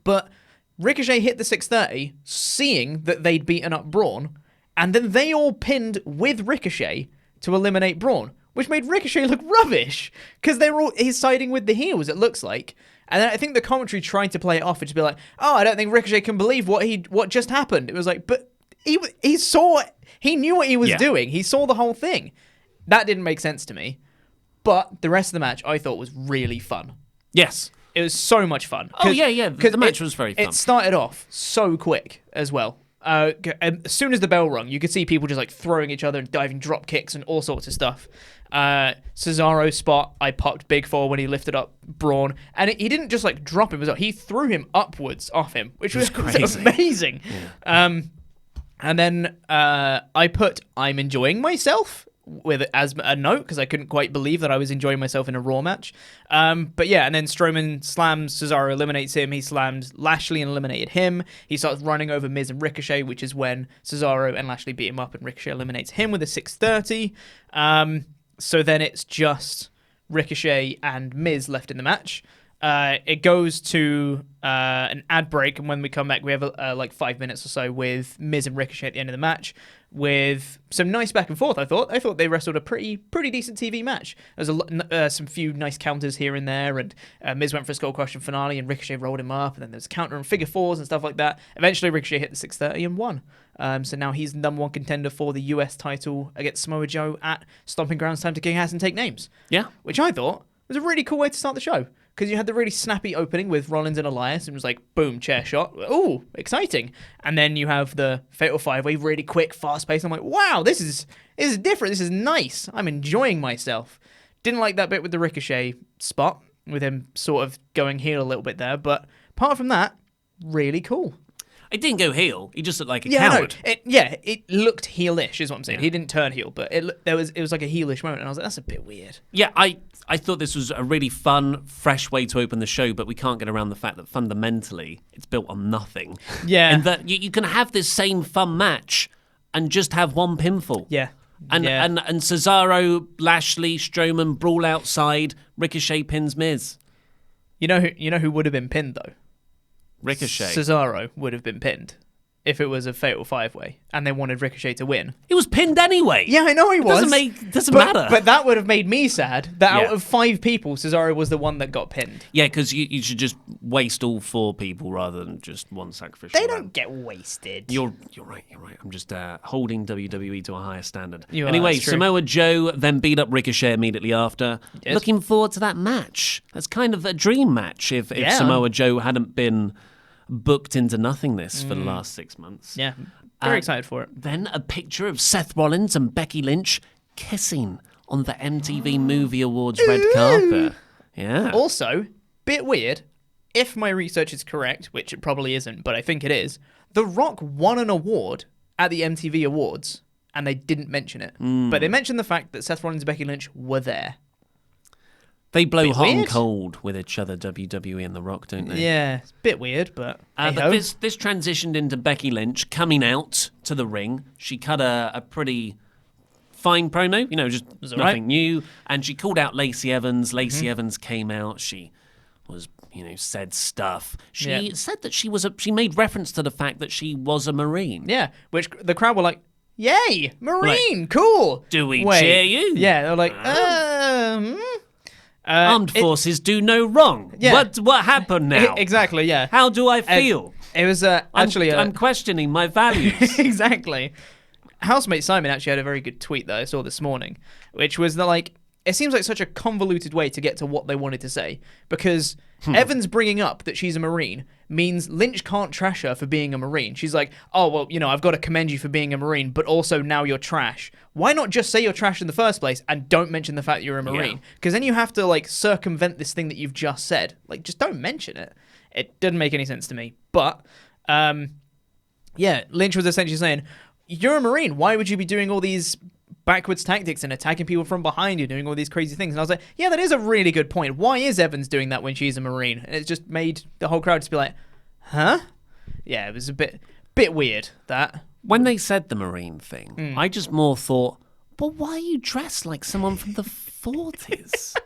But Ricochet hit the 630, seeing that they'd beaten up Braun, and then they all pinned with Ricochet to eliminate Braun, which made Ricochet look rubbish because he's siding with the heels, it looks like. And then I think the commentary tried to play it off and just be like, oh, I don't think Ricochet can believe what just happened. It was like, but he knew what he was doing. He saw the whole thing. That didn't make sense to me. But the rest of the match I thought was really fun. Yes. It was so much fun. Oh, yeah. The match was very fun. It started off so quick as well. As soon as the bell rung, you could see people just like throwing each other and diving drop kicks and all sorts of stuff. Cesaro's spot, I popped big for when he lifted up Braun. And he didn't just like drop him, he threw him upwards off him, which was crazy. amazing. Yeah. And then I put I'm enjoying myself with it as a note because I couldn't quite believe that I was enjoying myself in a Raw match. But yeah, and then Strowman slams Cesaro, eliminates him. He slammed Lashley and eliminated him. He starts running over Miz and Ricochet, which is when Cesaro and Lashley beat him up and Ricochet eliminates him with a 630. So then it's just Ricochet and Miz left in the match. It goes to an ad break, and when we come back, we have like 5 minutes or so with Miz and Ricochet at the end of the match, with some nice back and forth. I thought they wrestled a pretty decent TV match. There was some few nice counters here and there, and Miz went for a skull crushing finale, and Ricochet rolled him up, and then there's a counter and figure fours and stuff like that. Eventually, Ricochet hit the 630 and won. So now he's the number one contender for the US title against Samoa Joe at Stomping Grounds. Time to kick ass and take names. Yeah, which I thought was a really cool way to start the show. Because you had the really snappy opening with Rollins and Elias, and it was like, boom, chair shot. Ooh, exciting. And then you have the Fatal 5-Way, really quick, fast-paced. I'm like, wow, this is different. This is nice. I'm enjoying myself. Didn't like that bit with the Ricochet spot, with him sort of going heel a little bit there. But apart from that, really cool. It didn't go heel. He just looked like a coward. No, it looked heelish, is what I'm saying. Yeah. He didn't turn heel, but it was like a heelish moment, and I was like, that's a bit weird. Yeah, I thought this was a really fun, fresh way to open the show, but we can't get around the fact that fundamentally it's built on nothing. Yeah. And that you can have this same fun match and just have one pinfall. Yeah. And Cesaro, Lashley, Strowman brawl outside, Ricochet pins Miz. You know who would have been pinned though? Ricochet. Cesaro would have been pinned if it was a Fatal 5-Way and they wanted Ricochet to win. He was pinned anyway. Yeah, I know he was. Doesn't matter. But that would have made me sad that out of 5 people, Cesaro was the one that got pinned. Yeah, because you should just waste all 4 people rather than just one sacrificial. They don't get wasted. You're right. I'm just holding WWE to a higher standard. Anyway, Samoa Joe then beat up Ricochet immediately after. Looking forward to that match. That's kind of a dream match if Samoa Joe hadn't been booked into nothingness for the last 6 months. Yeah, very excited for it. Then a picture of Seth Rollins and Becky Lynch kissing on the MTV Movie Awards red carpet. Yeah. Also, bit weird, if my research is correct, which it probably isn't, but I think it is, The Rock won an award at the MTV Awards, and they didn't mention it. But they mentioned the fact that Seth Rollins and Becky Lynch were there. They blow hot and cold with each other, WWE and The Rock, don't they? Yeah, it's a bit weird, but this transitioned into Becky Lynch coming out to the ring. She cut a pretty fine promo, just nothing new. And she called out Lacey Evans. Lacey Evans came out. She was, said stuff. She said that she made reference to the fact that she was a Marine. Yeah, which the crowd were like, yay, Marine, cool. Do we cheer you? Yeah, they're like, Armed forces do no wrong. Yeah. What happened now? Exactly, yeah. How do I feel? It was actually... I'm questioning my values. Exactly. Housemate Simon actually had a very good tweet that I saw this morning, which was that, like, it seems like such a convoluted way to get to what they wanted to say, because Evans bringing up that she's a Marine means Lynch can't trash her for being a Marine. She's like, oh, well, you know, I've got to commend you for being a Marine, but also now you're trash. Why not just say you're trash in the first place and don't mention the fact that you're a Marine? Because then you have to, like, circumvent this thing that you've just said. Like, just don't mention it. It didn't make any sense to me. But, yeah, Lynch was essentially saying, you're a Marine. Why would you be doing all these backwards tactics and attacking people from behind you, doing all these crazy things? And I was like, yeah, that is a really good point. Why is Evans doing that when she's a Marine? And it just made the whole crowd just be like, huh? Yeah, it was a bit weird, that. When they said the Marine thing, I just more thought, but why are you dressed like someone from the 40s?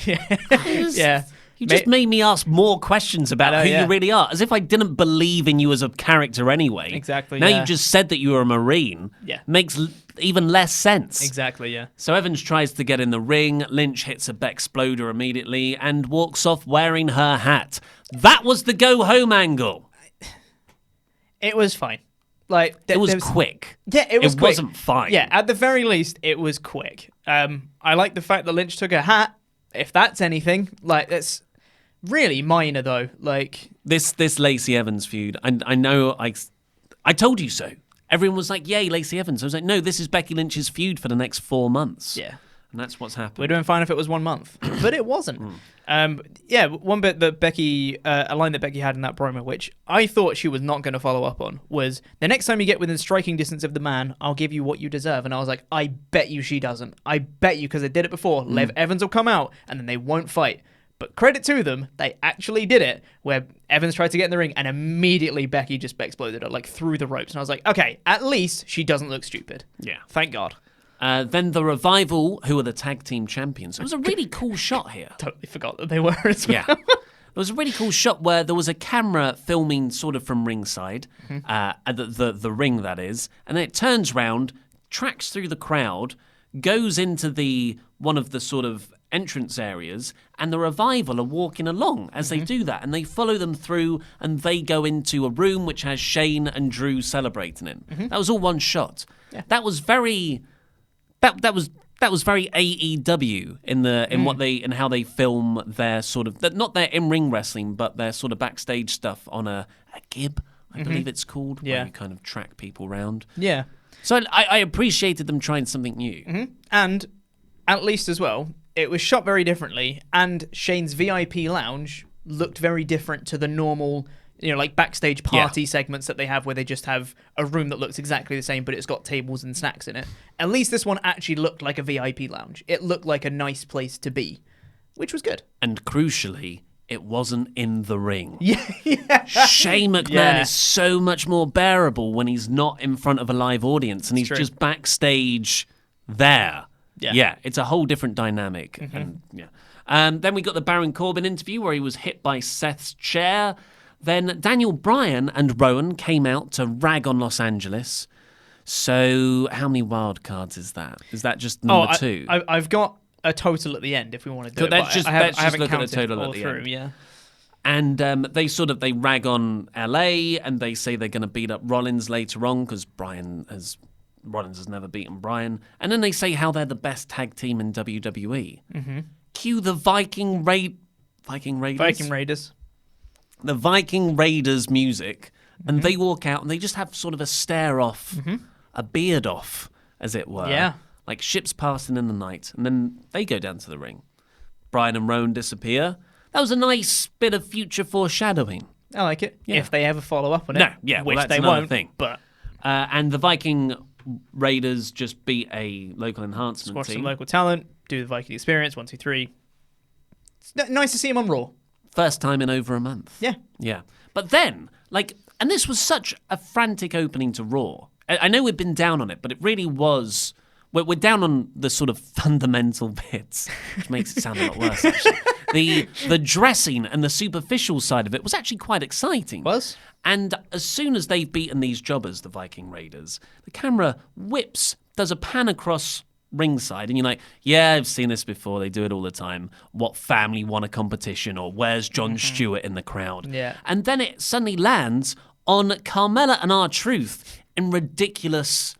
Yeah. You just made me ask more questions about who you really are, as if I didn't believe in you as a character anyway. Exactly, Now you just said that you were a Marine. Yeah. Makes even less sense. Exactly, yeah. So Evans tries to get in the ring. Lynch hits a Bexploder immediately and walks off wearing her hat. That was the go-home angle. It was fine. Like it was quick. Yeah, it was quick. It wasn't fine. Yeah, at the very least, it was quick. I like the fact that Lynch took a hat. If that's anything, like, that's really minor, though. Like this Lacey Evans feud. I know. I told you so. Everyone was like, "Yay, Lacey Evans!" I was like, "No, this is Becky Lynch's feud for the next 4 months." Yeah, and that's what's happened. We're doing fine if it was 1 month, but it wasn't. Yeah, one bit that Becky, a line that Becky had in that promo, which I thought she was not going to follow up on, was, the next time you get within striking distance of the man, I'll give you what you deserve. And I was like, I bet you she doesn't. I bet you, because they did it before. Lev Evans will come out, and then they won't fight. But credit to them, they actually did it, where Evans tried to get in the ring, and immediately Becky just exploded her, like, through the ropes. And I was like, okay, at least she doesn't look stupid. Yeah. Thank God. Then the Revival, who are the tag team champions. It was a really cool shot here. Totally forgot that they were as well. Yeah. There was a really cool shot where there was a camera filming sort of from ringside, the ring, that is, and then it turns round, tracks through the crowd, goes into one of the sort of entrance areas, and the Revival are walking along as they do that, and they follow them through, and they go into a room which has Shane and Drew celebrating in. That was all one shot. Yeah. That was very... That was very AEW in how they film their sort of, not their in-ring wrestling, but their sort of backstage stuff on a gib, I believe it's called, where you kind of track people around. Yeah. So I appreciated them trying something new. And at least as well, it was shot very differently, and Shane's VIP lounge looked very different to the normal, like backstage party segments that they have, where they just have a room that looks exactly the same, but it's got tables and snacks in it. At least this one actually looked like a VIP lounge. It looked like a nice place to be, which was good. And crucially, it wasn't in the ring. Yeah. Shane McMahon is so much more bearable when he's not in front of a live audience and he's just backstage there. Yeah, it's a whole different dynamic. And then we got the Baron Corbin interview where he was hit by Seth's chair. Then Daniel Bryan and Rowan came out to rag on Los Angeles. So how many wild cards is that? Is that just number 2? I've got a total at the end if we want to do it. Let's just haven't look at the total all at the through, end. Yeah. And they rag on LA, and they say they're going to beat up Rollins later on because Rollins has never beaten Bryan. And then they say how they're the best tag team in WWE. Cue the Viking Raiders. The Viking Raiders music, and they walk out and they just have sort of a stare off, a beard off, as it were. Yeah. Like ships passing in the night, and then they go down to the ring. Bryan and Rowan disappear. That was a nice bit of future foreshadowing. I like it. Yeah. If they ever follow up on it. No, yeah, which well, that's they another won't. thing. But and the Viking Raiders just beat a local enhancement squash team. some local talent, do the Viking experience, 1, 2, 3. It's nice to see him on Raw. First time in over a month. Yeah. Yeah. But then, and this was such a frantic opening to Raw. I know we've been down on it, but it really was... We're down on the sort of fundamental bits, which makes it sound a lot worse, actually. The dressing and the superficial side of it was actually quite exciting. Was? And as soon as they've beaten these jobbers, the Viking Raiders, the camera does a pan across ringside, and you're like, yeah, I've seen this before. They do it all the time. What family won a competition, or where's Jon Stewart in the crowd? Yeah. And then it suddenly lands on Carmella and R-Truth in ridiculous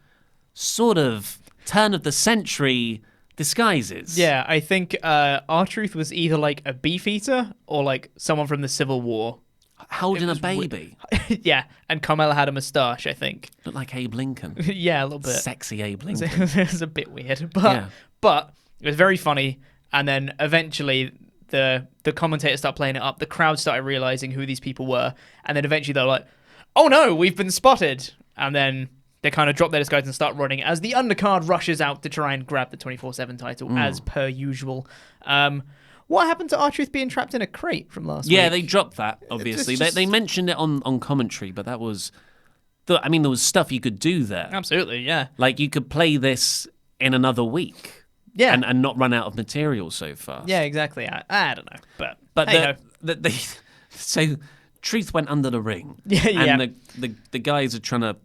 sort of turn of the century disguises. Yeah, I think R-Truth was either like a beefeater or like someone from the Civil War. Holding a baby. Yeah, and Carmella had a moustache, I think. Looked like Abe Lincoln. Yeah, a little bit. Sexy Abe Lincoln. It was a bit weird, but it was very funny. And then eventually the commentators start playing it up. The crowd started realizing who these people were, and then eventually they're like, "Oh no, we've been spotted!" And then they kind of drop their disguise and start running as the undercard rushes out to try and grab the 24/7 title as per usual. What happened to R-Truth being trapped in a crate from last week? Yeah, they dropped that, obviously. They mentioned it on commentary, but that was... there was stuff you could do there. Absolutely, yeah. Like, you could play this in another week. Yeah. And not run out of material so fast. Yeah, exactly. I don't know. But hey, so Truth went under the ring. Yeah, and the guys are trying to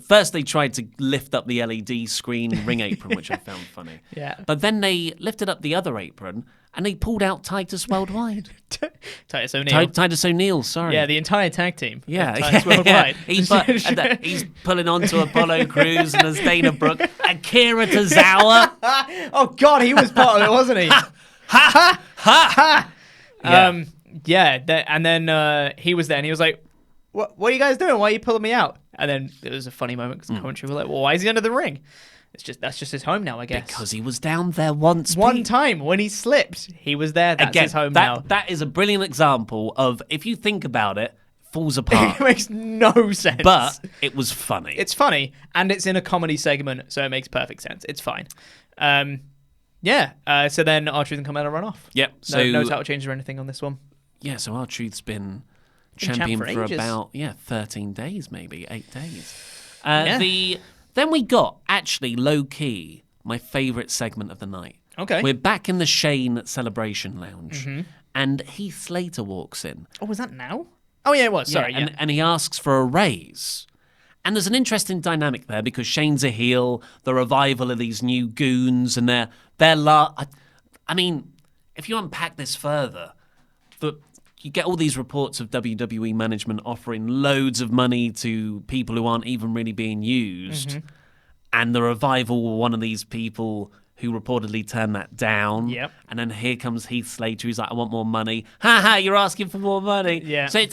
first they tried to lift up the LED screen ring apron, which I found funny. Yeah. But then they lifted up the other apron and they pulled out Titus Worldwide. Titus O'Neil. Titus O'Neil, sorry. Yeah, the entire tag team. Yeah. Titus Worldwide. He's pulling onto Apollo Crews and as Dana Brooke. Akira Tozawa. Oh, God, he was part of it, wasn't he? And then he was there and he was like, what are you guys doing? Why are you pulling me out? And then it was a funny moment because commentary were like, well, why is he under the ring? That's just his home now, I guess. Because he was down there once. One time when he slipped, he was there. That's his home now. That is a brilliant example of, if you think about it, falls apart. It makes no sense. But it was funny. It's funny, and it's in a comedy segment, so it makes perfect sense. It's fine. So then R-Truth and Carmella run off. Yep. No title changes or anything on this one. Yeah, so R-Truth's been champion for ages. about 13 days, maybe 8 days. Then we got, actually, low-key, my favourite segment of the night. Okay. We're back in the Shane Celebration Lounge, and Heath Slater walks in. Oh, was that now? Oh, yeah, it was. Sorry, yeah. And he asks for a raise. And there's an interesting dynamic there because Shane's a heel, the revival of these new goons, and they're I mean, if you unpack this further, you get all these reports of WWE management offering loads of money to people who aren't even really being used. And the revival were one of these people who reportedly turned that down. Yep. And then here comes Heath Slater, who's like, I want more money. Ha ha, you're asking for more money. Yeah. So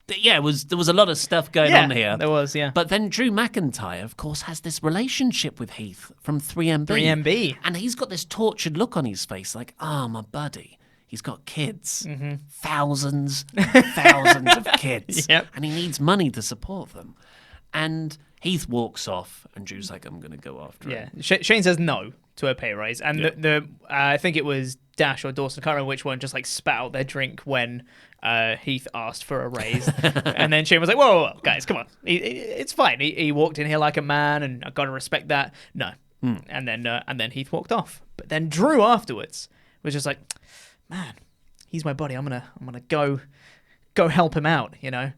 there was a lot of stuff going on here. There was, yeah. But then Drew McIntyre, of course, has this relationship with Heath from 3MB. 3MB. And he's got this tortured look on his face, like, my buddy. He's got kids, thousands and thousands of kids, and he needs money to support them. And Heath walks off, and Drew's like, I'm going to go after him. Yeah, Shane says no to a pay raise. And I think it was Dash or Dawson, I can't remember which one, just like spat out their drink when Heath asked for a raise. And then Shane was like, whoa, guys, come on. It's fine. He walked in here like a man, and I've got to respect that. No. And then Heath walked off. But then Drew afterwards was just like, man, he's my buddy. I'm gonna go help him out, you know.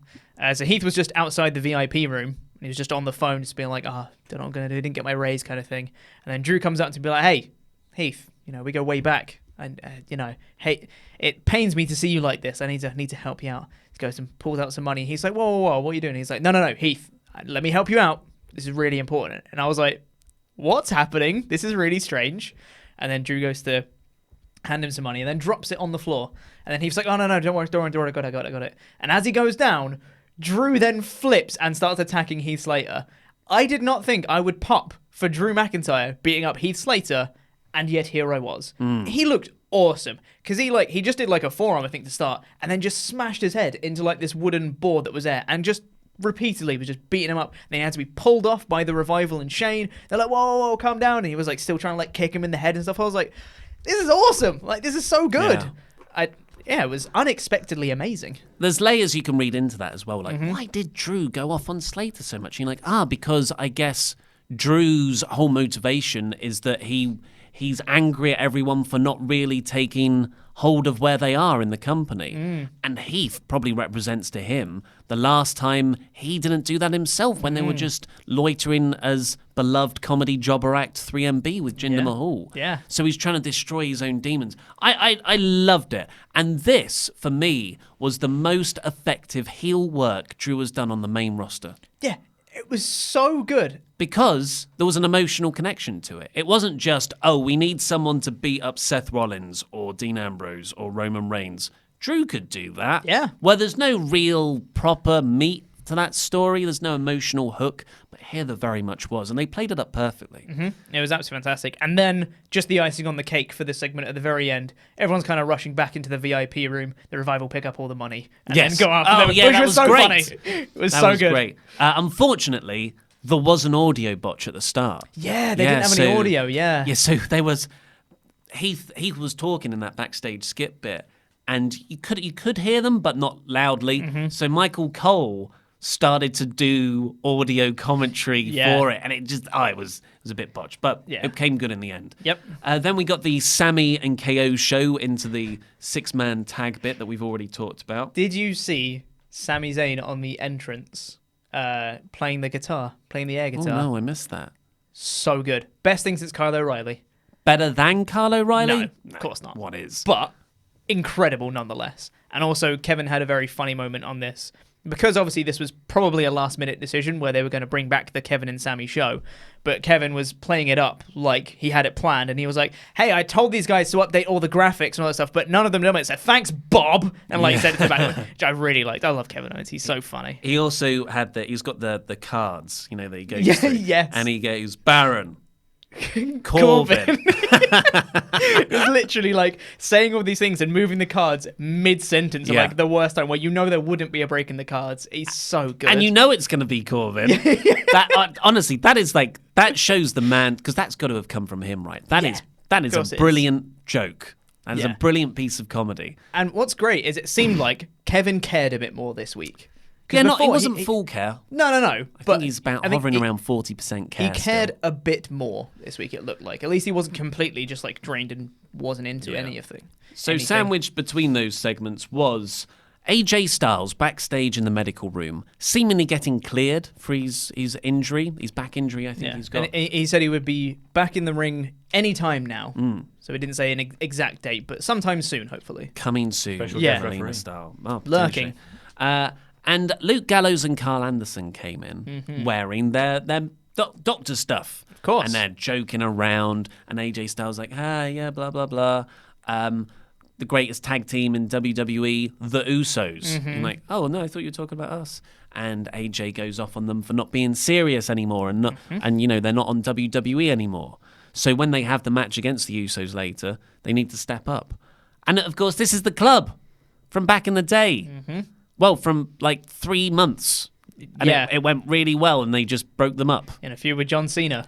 So Heath was just outside the VIP room. He was just on the phone, just being like, don't know what I'm gonna do. Didn't get my raise, kind of thing. And then Drew comes out to be like, hey, Heath, you know, we go way back, and you know, hey, it pains me to see you like this. I need to help you out. He goes and pulls out some money. He's like, whoa, what are you doing? He's like, no, Heath, let me help you out. This is really important. And I was like, what's happening? This is really strange. And then Drew goes to hand him some money, and then drops it on the floor. And then he's like, oh, no, don't worry, I got it. And as he goes down, Drew then flips and starts attacking Heath Slater. I did not think I would pop for Drew McIntyre beating up Heath Slater, and yet here I was. He looked awesome, because he just did like a forearm, I think, to start, and then just smashed his head into like this wooden board that was there, and just repeatedly was just beating him up. And then he had to be pulled off by the Revival and Shane. They're like, whoa, calm down. And he was like still trying to like kick him in the head and stuff. I was like, this is awesome. Like, this is so good. It was unexpectedly amazing. There's layers you can read into that as well. Like, why did Drew go off on Slater so much? You're like, because I guess Drew's whole motivation is that he's angry at everyone for not really taking hold of where they are in the company. And Heath probably represents to him the last time he didn't do that himself when they were just loitering as beloved comedy jobber act 3MB with Jinder Mahal. Yeah. So he's trying to destroy his own demons. I loved it. And this, for me, was the most effective heel work Drew has done on the main roster. Yeah, it was so good. Because there was an emotional connection to it. It wasn't just, oh, we need someone to beat up Seth Rollins or Dean Ambrose or Roman Reigns. Drew could do that. Yeah. Where there's no real proper meat to that story. There's no emotional hook. But here there very much was. And they played it up perfectly. It was absolutely fantastic. And then just the icing on the cake for this segment at the very end. Everyone's kind of rushing back into the VIP room. The Revival pick up all the money and then go after them. Yeah, which that was so great. funny. It was That so was good. great. Unfortunately, there was an audio botch at the start. Yeah, they didn't have any audio. Yeah. Yeah, so there was Heath was talking in that backstage skip bit, and you could hear them, but not loudly. So Michael Cole started to do audio commentary for it, and it just it was a bit botched, but it came good in the end. Yep. Then we got the Sami and KO show into the 6-man tag bit that we've already talked about. Did you see Sami Zayn on the entrance playing the air guitar? Oh no, I missed that. So good. Best thing since Kyle O'Reilly. Better than Kyle O'Reilly? No, of course not. What is? But incredible nonetheless. And also, Kevin had a very funny moment on this. Because obviously this was probably a last-minute decision where they were going to bring back the Kevin and Sami show. But Kevin was playing it up like he had it planned. And he was like, hey, I told these guys to update all the graphics and all that stuff, but none of them did it. So thanks, Bob. And said it to the back, which I really liked. I love Kevin Owens. He's so funny. He also had he's got the cards, that he goes Yeah, through. yes. And he goes, Baron, Corbin. It was literally like saying all these things and moving the cards mid-sentence at like the worst time where there wouldn't be a break in the cards. He's so good. And it's going to be Corbin. That honestly, that shows the man, because that's got to have come from him, right? That is a brilliant joke. That is a brilliant piece of comedy. And what's great is it seemed like Kevin cared a bit more this week. Yeah, it wasn't full care. No. I think he's hovering around 40% care. He cared a bit more this week, it looked like. At least he wasn't completely just like drained and wasn't into anything. So sandwiched between those segments was AJ Styles backstage in the medical room, seemingly getting cleared for his injury, his back injury, I think he's got. And he said he would be back in the ring any time now. So he didn't say an exact date, but sometime soon, hopefully. Coming soon. Special Evelina style. Lurking. And Luke Gallows and Carl Anderson came in wearing their doctor stuff. Of course. And they're joking around. And AJ Styles like, blah, blah, blah. The greatest tag team in WWE, the Usos. I'm like, oh, no, I thought you were talking about us. And AJ goes off on them for not being serious anymore. And they're not on WWE anymore. So when they have the match against the Usos later, they need to step up. And, of course, this is the club from back in the day. Well, from like 3 months. And it went really well, and they just broke them up. In a feud with John Cena.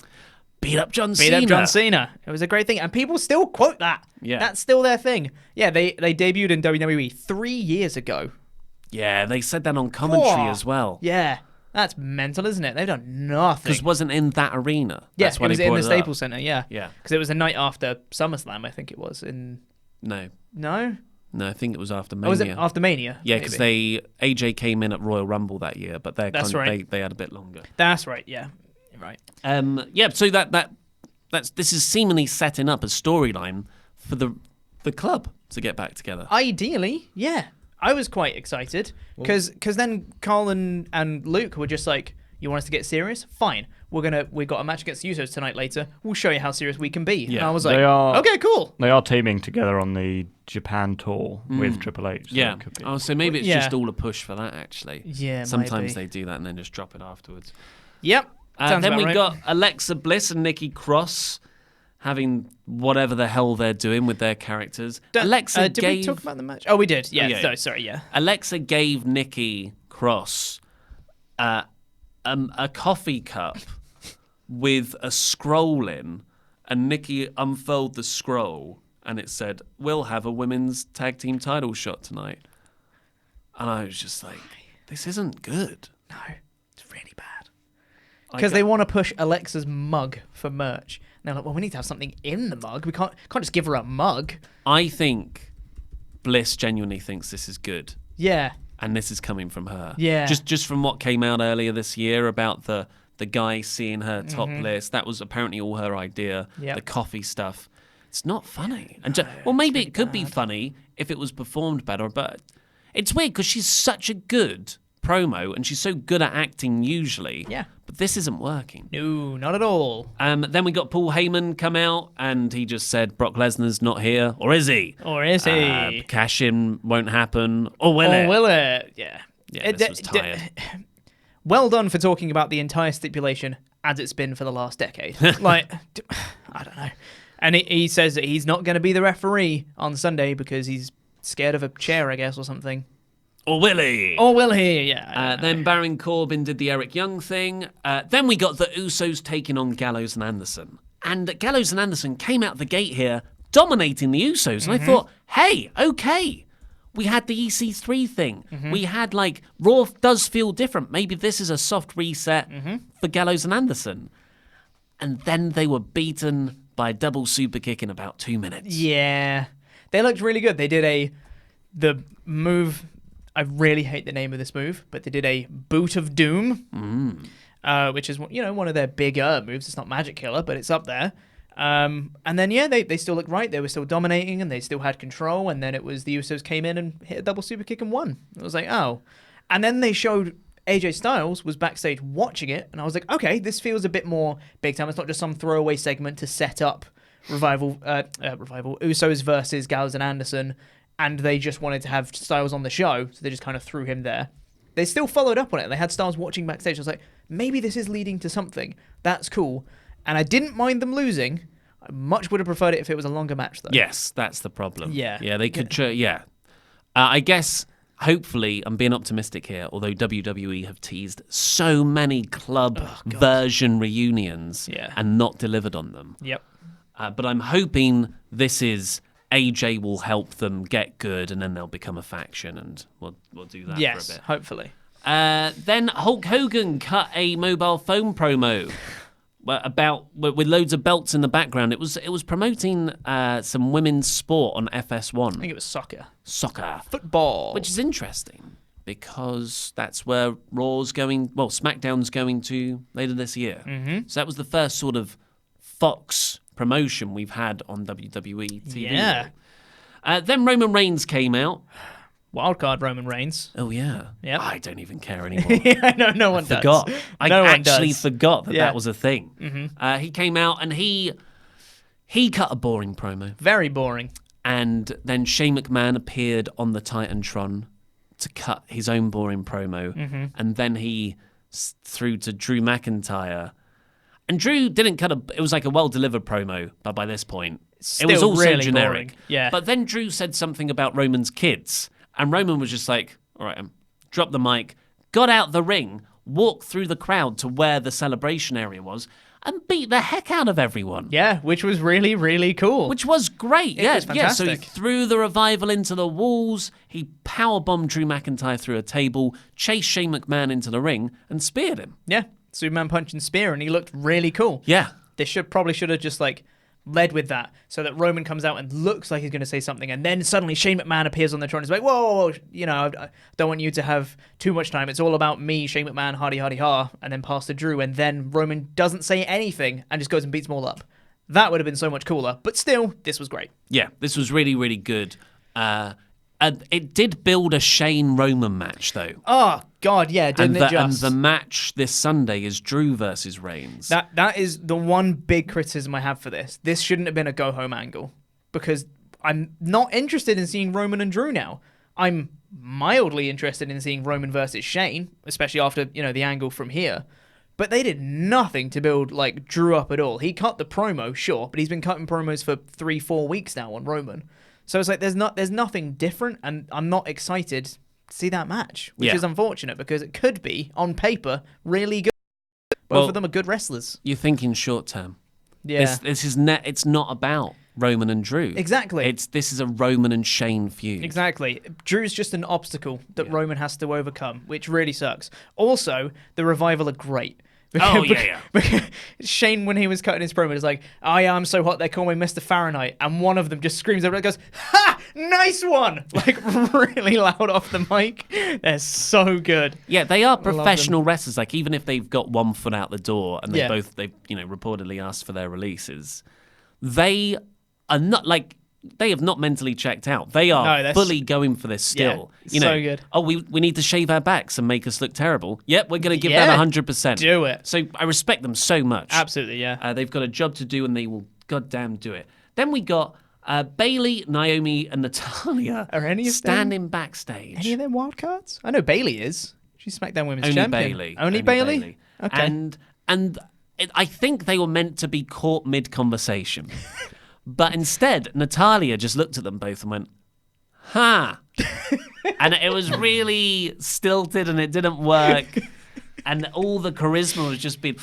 Beat up John Cena. It was a great thing. And people still quote that. Yeah. That's still their thing. Yeah, they debuted in WWE 3 years ago. Yeah, they said that on commentary as well. Yeah. That's mental, isn't it? They've done nothing. Because wasn't in that arena. Yeah, That's why it was they in brought the it up. Staples Center, yeah. Yeah. Because it was the night after SummerSlam, I think it was. No, No? I think it was after Mania. Oh, was it after Mania? Yeah, because AJ came in at Royal Rumble that year, but they had a bit longer. That's right, yeah. You're right. So this is seemingly setting up a storyline for the club to get back together. Ideally, yeah. I was quite excited because then Carl and Luke were just like, you want us to get serious? Fine. We've got a match against the Usos tonight later. We'll show you how serious we can be. Yeah. And I was like, okay, cool. They are teaming together on the Japan tour with Triple H. So it could be. So maybe it's just all a push for that, actually. Yeah, sometimes maybe. they do that and then just drop it afterwards. Yep. Then we got Alexa Bliss and Nikki Cross having whatever the hell they're doing with their characters. Alexa did we talk about the match? Oh, we did. Yeah. yeah. No, sorry. Yeah. Alexa gave Nikki Cross a coffee cup with a scroll in, and Nikki unfurled the scroll, and it said, "We'll have a women's tag team title shot tonight." And I was just like, this isn't good. No, it's really bad. Because they want to push Alexa's mug for merch. And they're like, well, we need to have something in the mug. We can't just give her a mug. I think Bliss genuinely thinks this is good. Yeah. And this is coming from her. Yeah. Just from what came out earlier this year about the guy seeing her topless. That was apparently all her idea. Yep. The coffee stuff. It's not funny. And well, maybe it could be funny if it was performed better, but it's weird because she's such a good promo and she's so good at acting usually. Yeah. But this isn't working. No, not at all. Then we got Paul Heyman come out and he just said Brock Lesnar's not here. Or is he? Or is he? Cash-in won't happen. Or will it? Or will it? Yeah. Yeah, this was tired. Well done for talking about the entire stipulation as it's been for the last decade. Like, I don't know. And he says that he's not going to be the referee on Sunday because he's scared of a chair, I guess, or something. Or will he? Or will he? Yeah. Then Baron Corbin did the Eric Young thing. Then we got the Usos taking on Gallows and Anderson. And Gallows and Anderson came out the gate here dominating the Usos. And I thought, hey, okay. We had the EC3 thing. We had, like, Raw does feel different. Maybe this is a soft reset for Gallows and Anderson. And then they were beaten by a double super kick in about 2 minutes. Yeah. They looked really good. They did the move, I really hate the name of this move, but they did a Boot of Doom, which is, one of their bigger moves. It's not Magic Killer, but it's up there. And then, they still looked right. They were still dominating and they still had control. And then it was the Usos came in and hit a double super kick and won. It was like, oh. And then they showed AJ Styles was backstage watching it. And I was like, okay, this feels a bit more big time. It's not just some throwaway segment to set up Revival Usos versus Gallows and Anderson. And they just wanted to have Styles on the show. So they just kind of threw him there. They still followed up on it. They had Styles watching backstage. I was like, maybe this is leading to something. That's cool. And I didn't mind them losing. I much would have preferred it if it was a longer match, though. Yes, that's the problem. Yeah. Yeah, they could... I guess, hopefully, I'm being optimistic here, although WWE have teased so many club version reunions and not delivered on them. Yep. But I'm hoping this is... AJ will help them get good, and then they'll become a faction, and we'll do that for a bit. Yes, hopefully. Then Hulk Hogan cut a mobile phone promo with loads of belts in the background. It was promoting some women's sport on FS1. I think it was soccer. Football. Which is interesting because that's where SmackDown's going to later this year. Mm-hmm. So that was the first sort of Fox promotion we've had on WWE TV. Yeah. Then Roman Reigns came out. Wildcard Roman Reigns. Oh, yeah. Yep. I don't even care anymore. No one does. Forgot. I actually does. forgot that was a thing. Mm-hmm. He came out and he cut a boring promo. Very boring. And then Shane McMahon appeared on the Titantron to cut his own boring promo. Mm-hmm. And then he threw to Drew McIntyre. And Drew didn't it was like a well-delivered promo, but by this point, it was also really generic. Boring. Yeah. But then Drew said something about Roman's kids, and Roman was just like, all right, dropped the mic, got out the ring, walked through the crowd to where the celebration area was, and beat the heck out of everyone. Yeah, which was really, really cool. Which was great. It was fantastic. So he threw the Revival into the walls, he powerbombed Drew McIntyre through a table, chased Shane McMahon into the ring, and speared him. Yeah. Superman punch and spear, and he looked really cool. Yeah. They probably should have just led with that, so that Roman comes out and looks like he's going to say something, and then suddenly Shane McMahon appears on the Tron and is like, whoa, I don't want you to have too much time. It's all about me, Shane McMahon, hardy ha, and then pass to Drew, and then Roman doesn't say anything and just goes and beats them all up. That would have been so much cooler, but still, this was great. Yeah, this was really, really good. It did build a Shane-Roman match, though. Oh, God, yeah, didn't it just? And the match this Sunday is Drew versus Reigns. That is the one big criticism I have for this. This shouldn't have been a go-home angle, because I'm not interested in seeing Roman and Drew now. I'm mildly interested in seeing Roman versus Shane, especially after, the angle from here. But they did nothing to build, Drew up at all. He cut the promo, sure, but he's been cutting promos for 3-4 weeks now on Roman. So it's like there's nothing different, and I'm not excited to see that match, which is unfortunate because it could be, on paper, really good. Both of them are good wrestlers. You're thinking short term. Yeah. It's not about Roman and Drew. Exactly. This is a Roman and Shane feud. Exactly. Drew's just an obstacle that Roman has to overcome, which really sucks. Also, the Revival are great. Because Shane, when he was cutting his promo, was like, "Oh yeah, I'm so hot they call me Mr. Fahrenheit," and one of them just screams over and goes, "Ha! nice one! Like, really loud off the mic. They're so good. Yeah, they are professional wrestlers. Like, even if they've got one foot out the door and they've reportedly asked for their releases, they are not like. They have not mentally checked out. They are fully going for this still. Yeah, so good. Oh, we need to shave our backs and make us look terrible. Yep, we're going to give that 100%. Do it. So I respect them so much. Absolutely, yeah. They've got a job to do and they will goddamn do it. Then we got Bayley, Naomi, and Natalya standing backstage. Any of them wild cards? I know Bayley is. She's SmackDown Women's Champion. Bayley. Only Bayley? Okay. And I think they were meant to be caught mid-conversation. But instead, Natalya just looked at them both and went, "Ha!" And it was really stilted and it didn't work. And all the charisma was just being...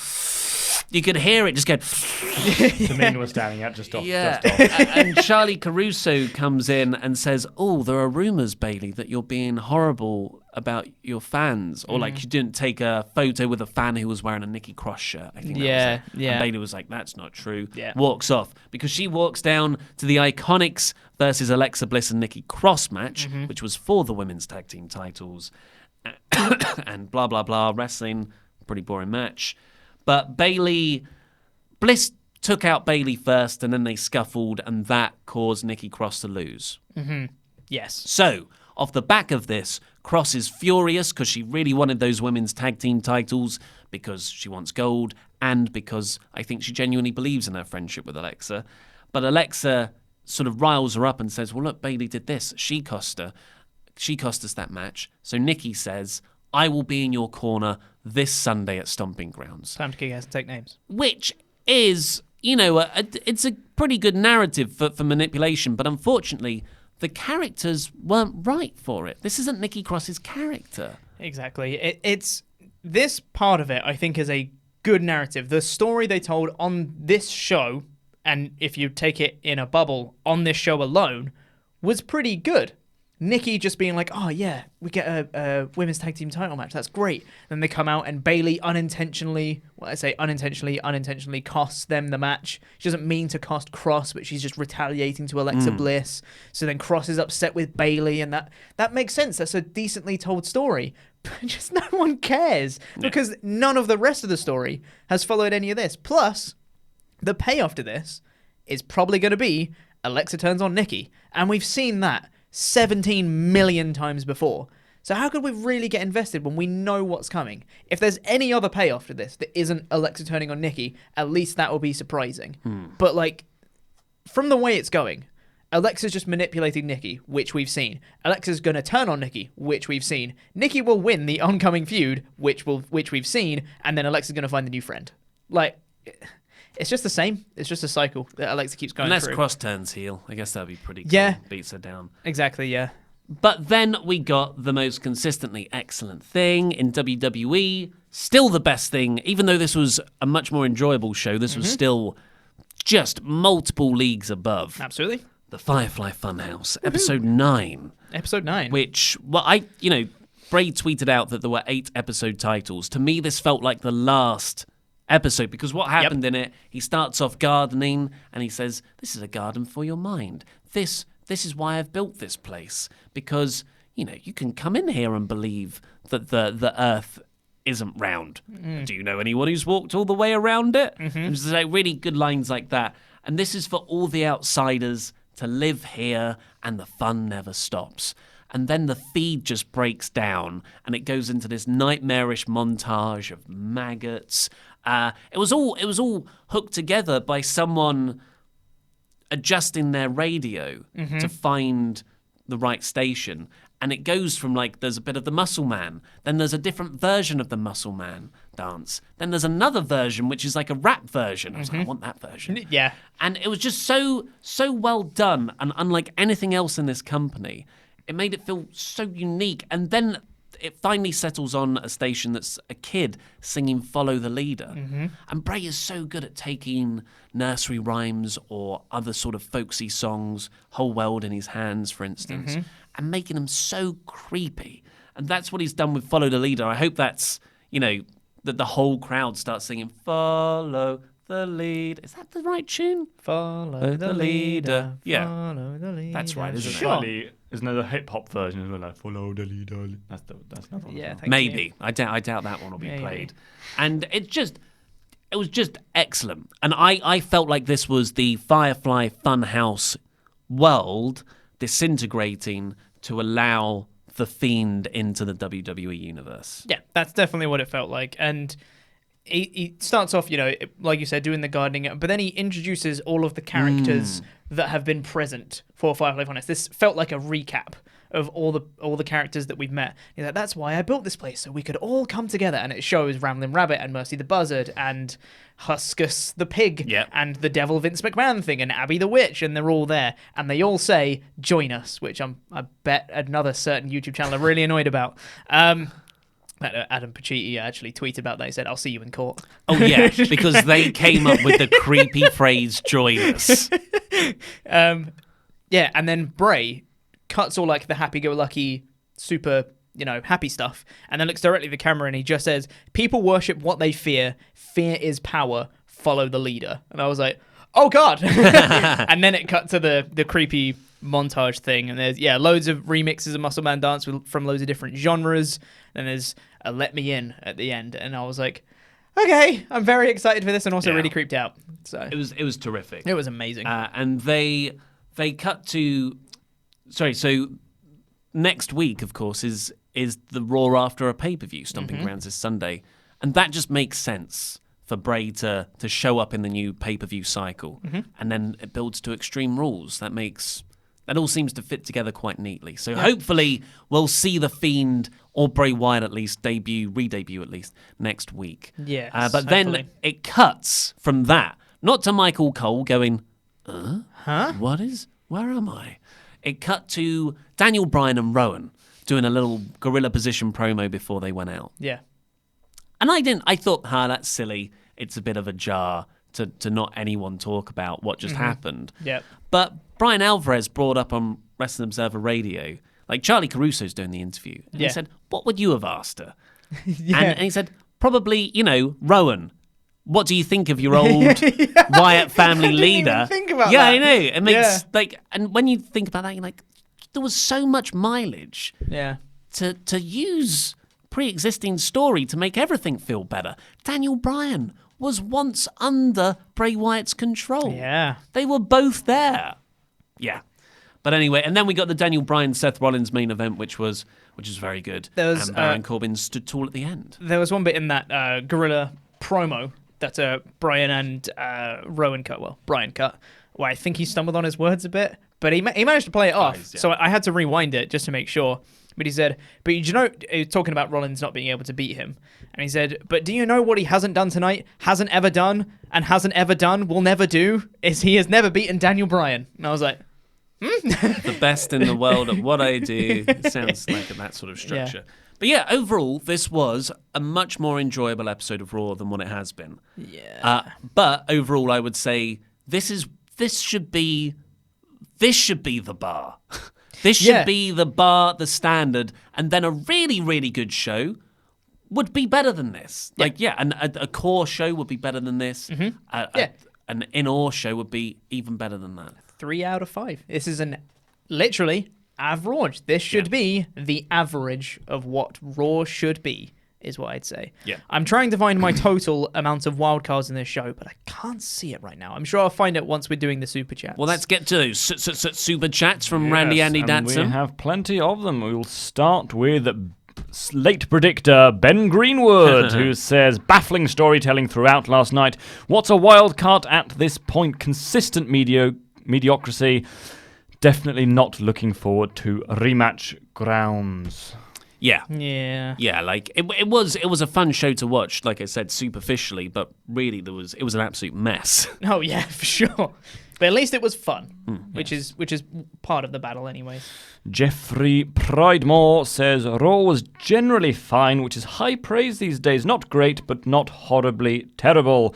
You could hear it just go... Tamina was standing up just off. Yeah. Just off. And Charlie Caruso comes in and says, "Oh, there are rumours, Bayley, that you're being horrible about your fans." Or like you didn't take a photo with a fan who was wearing a Nikki Cross shirt. I think that was it. And Bayley was like, "That's not true." Yeah. Walks off. Because she walks down to the Iconics versus Alexa Bliss and Nikki Cross match, which was for the women's tag team titles. And blah, blah, blah. Wrestling. Pretty boring match. But Bliss took out Bayley first, and then they scuffled, and that caused Nikki Cross to lose. Yes. So, off the back of this, Cross is furious because she really wanted those women's tag team titles because she wants gold and because I think she genuinely believes in her friendship with Alexa. But Alexa sort of riles her up and says, "Well, look, Bayley did this. She cost us that match." So Nikki says, "I will be in your corner this Sunday at Stomping Grounds." Time to kick ass and take names. Which is, it's a pretty good narrative for manipulation, but unfortunately, the characters weren't right for it. This isn't Nikki Cross's character. Exactly. It's this part of it, I think, is a good narrative. The story they told on this show, and if you take it in a bubble, on this show alone, was pretty good. Nikki just being like, "Oh yeah, we get a women's tag team title match. That's great." Then they come out and Bayley unintentionally costs them the match. She doesn't mean to cost Cross, but she's just retaliating to Alexa Bliss. So then Cross is upset with Bayley, and that makes sense. That's a decently told story. But just no one cares because none of the rest of the story has followed any of this. Plus, the payoff to this is probably going to be Alexa turns on Nikki, and we've seen that 17 million times before. So how could we really get invested when we know what's coming? If there's any other payoff to this that isn't Alexa turning on Nikki, at least that will be surprising. But like, from the way it's going, Alexa's just manipulating Nikki, which we've seen. Alexa's going to turn on Nikki, which we've seen. Nikki will win the oncoming feud, which we've seen, and then Alexa's going to find a new friend. Like, it's just the same. It's just a cycle that Alexa keeps going Unless through. Cross turns heel. I guess that'd be pretty cool. Yeah. Beats her down. Exactly, yeah. But then we got the most consistently excellent thing in WWE. Still the best thing. Even though this was a much more enjoyable show, this was still just multiple leagues above. Absolutely. The Firefly Funhouse, episode 9. Episode 9. Which, Bray tweeted out that there were 8 episode titles. To me, this felt like the last episode, because what happened in it, he starts off gardening and he says, "This is a garden for your mind. This is why I've built this place, because you can come in here and believe that the earth isn't round. Do you know anyone who's walked all the way around it?" It's like really good lines like that. And this is for all the outsiders to live here, and the fun never stops. And then the feed just breaks down and it goes into this nightmarish montage of maggots. It was all hooked together by someone adjusting their radio to find the right station. And it goes from there's a bit of the Muscle Man, then there's a different version of the Muscle Man dance, then there's another version which is like a rap version. I was like, I want that version. Yeah. And it was just so well done, and unlike anything else in this company, it made it feel so unique. And then it finally settles on a station that's a kid singing Follow the Leader. And Bray is so good at taking nursery rhymes or other sort of folksy songs, Whole World in His Hands, for instance, and making them so creepy. And that's what he's done with Follow the Leader. I hope that's, that the whole crowd starts singing Follow the lead. Is that the right tune? Follow the leader. Yeah. Follow the leader. That's right, isn't it? Sure. Isn't there a hip hop version as well? Like, follow the leader. That's another one. Yeah, thank Maybe. you. I doubt that one will be Maybe. played. And it was just excellent. And I felt like this was the Firefly Funhouse world disintegrating to allow the Fiend into the WWE universe. Yeah, that's definitely what it felt like. And he starts off, like you said, doing the gardening, but then he introduces all of the characters that have been present for Firefly Funhouse. This felt like a recap of all the characters that we've met. He's like, that's why I built this place, so we could all come together. And it shows Ramblin' Rabbit and Mercy the Buzzard and Huskus the Pig and the Devil Vince McMahon thing and Abby the Witch, and they're all there. And they all say, join us, which I bet another certain YouTube channel are really annoyed about. Adam Pacitti actually tweeted about that. He said, I'll see you in court. Oh, yeah, because they came up with the creepy phrase, join us. Yeah, and then Bray cuts all like the happy-go-lucky, super, happy stuff, and then looks directly at the camera and he just says, people worship what they fear. Fear is power. Follow the leader. And I was like, oh, God. And then it cut to the creepy montage thing, and there's loads of remixes of Muscle Man Dance from loads of different genres. Then there's a Let Me In at the end, and I was like, okay, I'm very excited for this, and also really creeped out. So it was terrific. It was amazing. And they cut to so next week, of course, is the Raw after a pay-per-view. Stomping Grounds is Sunday, and that just makes sense for Bray to show up in the new pay-per-view cycle, and then it builds to Extreme Rules. That all seems to fit together quite neatly. So hopefully we'll see The Fiend or Bray Wyatt at least re-debut at least next week. Yes, but hopefully. then it cuts from that, not to Michael Cole going, where am I? It cut to Daniel Bryan and Rowan doing a little gorilla position promo before they went out. Yeah. And I thought, that's silly. It's a bit of a jar to not anyone talk about what just happened. Yeah. But Brian Alvarez brought up on Wrestling Observer Radio, like Charlie Caruso's doing the interview, and he said, what would you have asked her? And he said, probably, Rowan, what do you think of your old Wyatt family leader? I didn't even think about that. that. I know. It makes, and when you think about that, you're like, there was so much mileage to use pre-existing story to make everything feel better. Daniel Bryan was once under Bray Wyatt's control. Yeah. They were both there. Yeah. But anyway, and then we got the Daniel Bryan Seth Rollins main event, which was very good. And Baron Corbin stood tall at the end. There was one bit in that gorilla promo that Brian and Rowan cut. Well, Brian cut. Well, I think he stumbled on his words a bit, but he managed to play it off. So I had to rewind it just to make sure. But he said, he was talking about Rollins not being able to beat him. And he said, but do you know what he hasn't done tonight? Hasn't ever done, and hasn't ever done, will never do, is he has never beaten Daniel Bryan. And I was like, The best in the world at what I do. Sounds like that sort of structure. Yeah. But yeah, overall, this was a much more enjoyable episode of Raw than what it has been. Yeah. But overall, I would say this should be the bar. This should be the bar, the standard, and then a really, really good show would be better than this. And a core show would be better than this. An in-awe show would be even better than that. 3 out of 5. This is literally average. This should be the average of what Raw should be, is what I'd say. Yeah. I'm trying to find my total amount of wildcards in this show, but I can't see it right now. I'm sure I'll find it once we're doing the super chats. Well, let's get to those super chats from Randy Andy Datsun. We have plenty of them. We will start with late predictor Ben Greenwood, who says, baffling storytelling throughout last night. What's a wild card at this point? Consistent mediocrity. Definitely not looking forward to rematch grounds. Yeah. Like it was a fun show to watch. Like I said, superficially, but really it was an absolute mess. Oh yeah, for sure. But at least it was fun, which is part of the battle, anyways. Jeffrey Pridemore says Raw was generally fine, which is high praise these days. Not great, but not horribly terrible.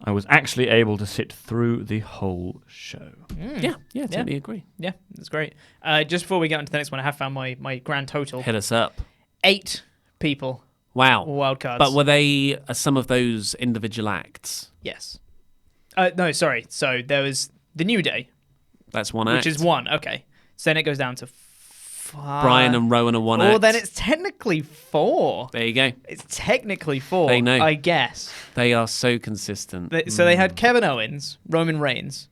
I was actually able to sit through the whole show. Yeah, totally agree. Yeah, that's great. Just before we get on to the next one, I have found my grand total. Hit us up. 8 people. Wow. Wild cards. But were they some of those individual acts? Yes. No, sorry. So there was the New Day, That's one act. which is 1. Okay. So then it goes down to 5. Brian and Rowan are one act. Well, then it's technically 4. There you go. It's technically 4. They know. I guess. They are so consistent. So they had Kevin Owens, Roman Reigns,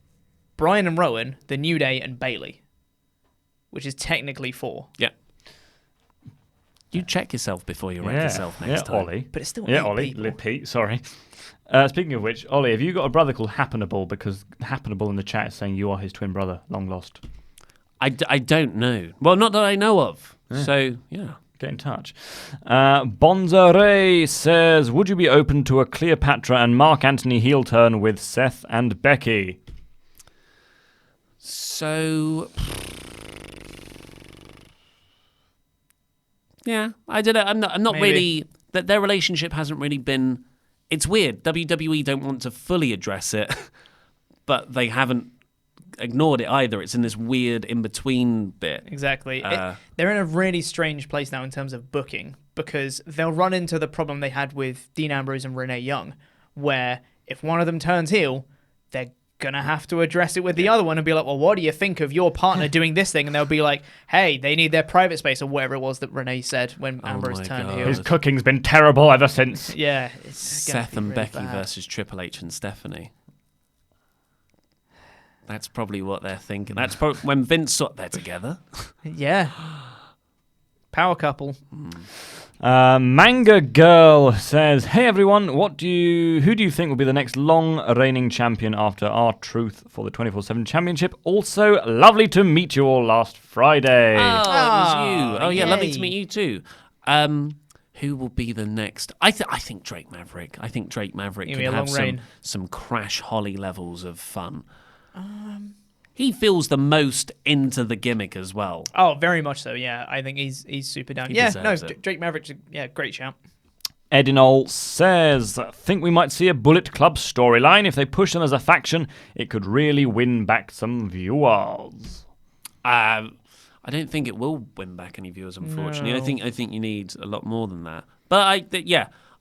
Brian and Rowan, the New Day, and Bayley, which is technically 4. Yeah. You check yourself before you wreck yourself next time. Ollie. But it's still Yeah, 8 Ollie. people. Pete, sorry. Speaking of which, Ollie, have you got a brother called Happenable? Because Happenable in the chat is saying you are his twin brother, long lost. I don't know. Well, not that I know of. Yeah. So, yeah. Get in touch. Bonzare says, would you be open to a Cleopatra and Mark Antony heel turn with Seth and Becky? So, yeah, I don't know. I'm not Maybe. really. That their relationship hasn't really been. It's weird. WWE don't want to fully address it, but they haven't ignored it either. It's in this weird in-between bit. Exactly. They're in a really strange place now in terms of booking, because they'll run into the problem they had with Dean Ambrose and Renee Young, where if one of them turns heel, they're going to have to address it with the other one and be like, well, what do you think of your partner doing this thing? And they'll be like, hey, they need their private space, or whatever it was that Renee said when Ambrose my turned God. heel. His cooking's been terrible ever since. Yeah. It's Seth and really Becky bad. versus Triple H and Stephanie. That's probably what they're thinking. That's probably when Vince saw they're together. Yeah. Power couple. Manga Girl says, hey everyone, who do you think will be the next long reigning champion after R-Truth for the 24/7 championship? Also, lovely to meet you all last Friday. Oh, it was you. Oh, yeah, lovely yay. to meet you too. Who will be the next? I think Drake Maverick. I think Drake Maverick Give can me a have long reign. some Crash Holly levels of fun. He feels the most into the gimmick as well. Oh, very much so, yeah. I think he's super down. He Yeah, deserves it. Drake Maverick's great shout. Edinol says, think we might see a Bullet Club storyline. If they push them as a faction, it could really win back some viewers. I don't think it will win back any viewers, unfortunately. No. I think you need a lot more than that. But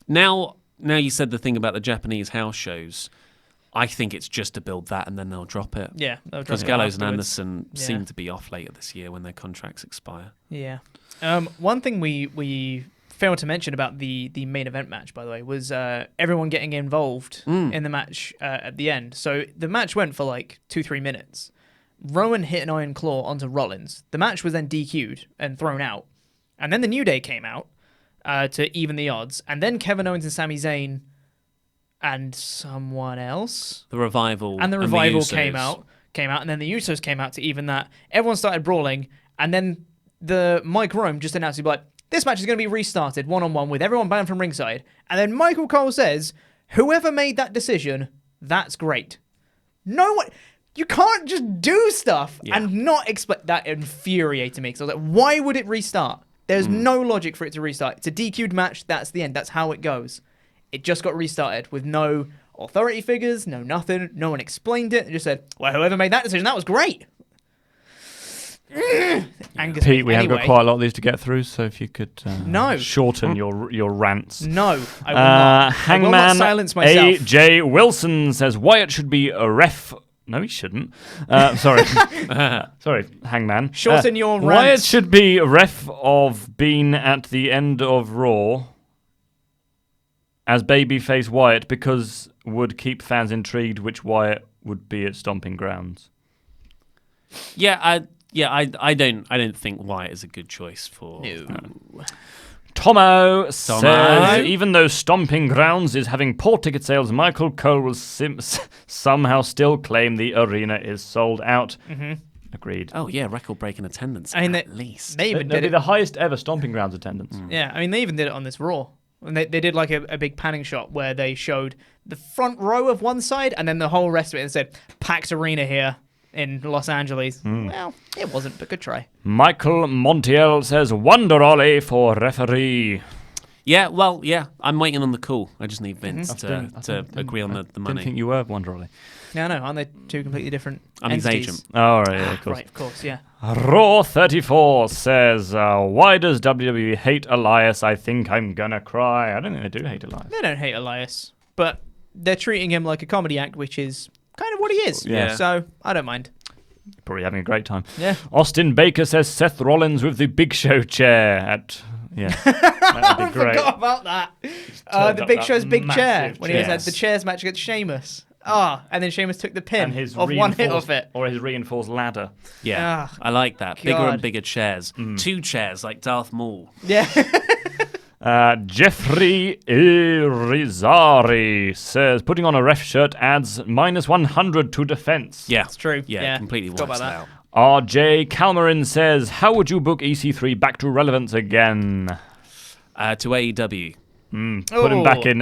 now you said the thing about the Japanese house shows. I think it's just to build that, and then they'll drop it. Yeah, they'll drop Because it Gallows and afterwards. Anderson Yeah. seem to be off later this year when their contracts expire. Yeah. One thing we failed to mention about the main event match, by the way, was everyone getting involved in the match at the end. So the match went for like 2-3 minutes. Rowan hit an iron claw onto Rollins. The match was then DQ'd and thrown out. And then the New Day came out to even the odds. And then Kevin Owens and Sami Zayn and someone else. The Revival And the Revival Usos. came out, and then the Usos came out to even that. Everyone started brawling, and then the Mike Rome just announced, he'd be like, this match is going to be restarted one-on-one with everyone banned from ringside. And then Michael Cole says, whoever made that decision, that's great. No one... You can't just do stuff and not expect... That infuriated me, because I was like, why would it restart? There's no logic for it to restart. It's a DQ'd match, that's the end, that's how it goes. It just got restarted with no authority figures, no nothing. No one explained it. They just said, well, whoever made that decision, that was great. Angers me. Pete, we have got Anyway, quite a lot of these to get through, so if you could No. shorten your rants. No, I will not. I will not Hangman silence myself. A.J. Wilson says, Wyatt should be a ref... No, he shouldn't. Sorry. Sorry, Hangman. Shorten your Wyatt rants. should be a ref of being at the end of Raw as babyface Wyatt, because would keep fans intrigued which Wyatt would be at Stomping Grounds. I don't think Wyatt is a good choice for. No. Tomo says, even though Stomping Grounds is having poor ticket sales, Michael Cole will somehow still claim the arena is sold out. Mm-hmm. Agreed. Oh yeah, record-breaking attendance. I mean, at least. They even That'd did be it. the highest ever Stomping Grounds attendance. Yeah, I mean, they even did it on this Raw. And they did like a big panning shot where they showed the front row of one side and then the whole rest of it and said, packed arena here in Los Angeles. Well, it wasn't, but good try. Michael Montiel says, Wonder Ollie for referee. Yeah, well, yeah. I'm waiting on the call. I just need Vince to agree on the I money. didn't think you were Wonder Ollie. No, aren't they two completely different I'm his entities? agent. Oh, right, yeah, of course. Right, of course, yeah. Raw34 says, why does WWE hate Elias? I think I'm gonna cry. I don't think they do hate Elias. They don't hate Elias, but they're treating him like a comedy act, which is kind of what he is. Yeah. So I don't mind. Probably having a great time. Yeah. Austin Baker says Seth Rollins with the Big Show chair that would be great. I forgot about that. turned The up Big that Show's big chair massive when he was chair. at the chairs match against Sheamus. And then Sheamus took the pin And his of one hit of it. Or his reinforced ladder. Yeah, Ah, I like that. Bigger God. and bigger chairs. 2 chairs like Darth Maul. Yeah. Jeffrey Irizarry says putting on a ref shirt adds -100 to defense. Yeah, It's true. Yeah, completely forgot wipes about it out. RJ Calmarin says, how would you book EC3 back to relevance again? To AEW. Put him back in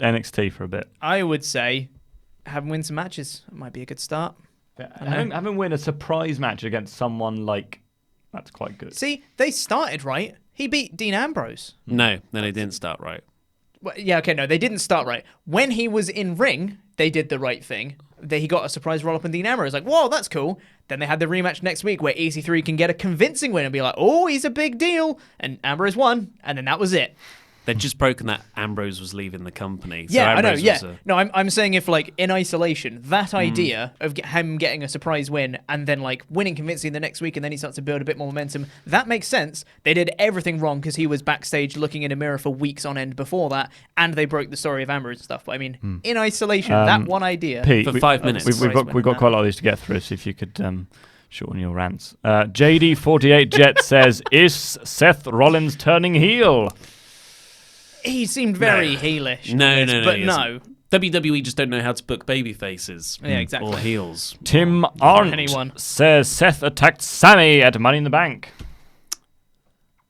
NXT for a bit. I would say have him win some matches. It might be a good start. Having him win a surprise match against someone that's quite good. See, they started right. He beat Dean Ambrose. No, they didn't start right. Well, yeah, okay, no, they didn't start right. When he was in ring, they did the right thing. He got a surprise roll-up on Dean Ambrose. Like, whoa, that's cool. Then they had the rematch next week where EC3 can get a convincing win and be like, oh, he's a big deal. And Ambrose won, and then that was it. They'd just broken that Ambrose was leaving the company. So Yeah, I know, Ambrose yeah. was No, I'm saying if, in isolation, that idea of him getting a surprise win and then, winning convincing the next week and then he starts to build a bit more momentum, that makes sense. They did everything wrong because he was backstage looking in a mirror for weeks on end before that, and they broke the story of Ambrose and stuff. But, in isolation, that one idea... Pete, for 5 minutes. We've got quite a lot of these to get through, so if you could shorten your rants. JD48 Jet says, is Seth Rollins turning heel? He seemed very heelish. No, But he no. isn't. WWE just don't know how to book baby faces. Yeah, exactly. Or heels. Tim Arndt anyone. says Seth attacked Sami at Money in the Bank.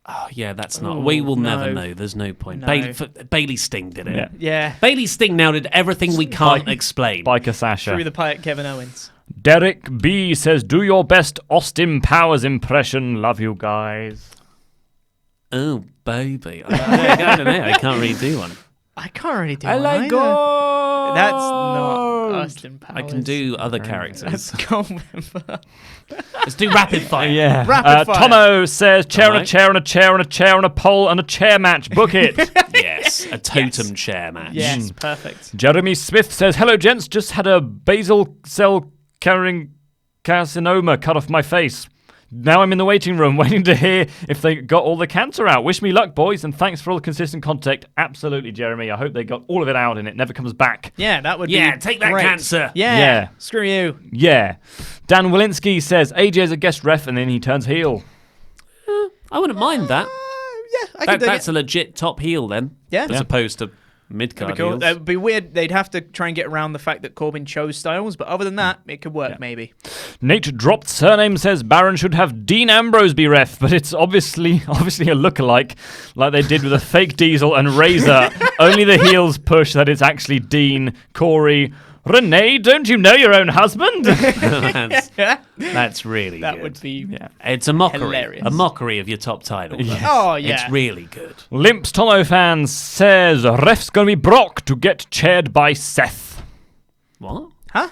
Oh, yeah, that's not... Ooh, we will no. never know. There's no point. No. Bailey Sting did it. Yeah. Yeah. Bailey Sting now did everything we can't explain. Biker Sasha. Through the pipe, Kevin Owens. Derek B says, do your best Austin Powers impression. Love you guys. Oh, baby. I don't know. I can't really do one. I can't really do I one like either. God. That's not Austin Powers. I can do other characters. Let's go member. Let's do rapid fire. Yeah. Rapid fire. Tomo says, chair on a Alright. chair on a chair on a chair on a pole and a chair match. Book it. Yes, a totem chair match. Yes, perfect. Jeremy Smith says, hello, gents. Just had a basal cell carrying carcinoma cut off my face. Now I'm in the waiting room waiting to hear if they got all the cancer out. Wish me luck, boys, and thanks for all the consistent contact. Absolutely, Jeremy. I hope they got all of it out and it never comes back. Yeah, that would be Yeah, take that great. cancer. Yeah. Yeah. Screw you. Yeah. Dan Walensky says, AJ is a guest ref and then he turns heel. I wouldn't mind that. Yeah, I can dig That's it. a legit top heel then. Yeah. As opposed to That'd mid-card be cool. heels. That would be weird. They'd have to try and get around the fact that Corbin chose Styles, but other than that, it could work maybe. Nate dropped surname says Baron should have Dean Ambrose be ref, but it's obviously a lookalike, like they did with a fake Diesel and Razor. Only the heels push that it's actually Dean, Corey. Renee, don't you know your own husband? That's really That good. would be. Yeah. It's a mockery. Hilarious. A mockery of your top title. though. Oh, yeah. It's really good. Limps Tomo fans says ref's gonna be Brock to get chaired by Seth. What? Huh?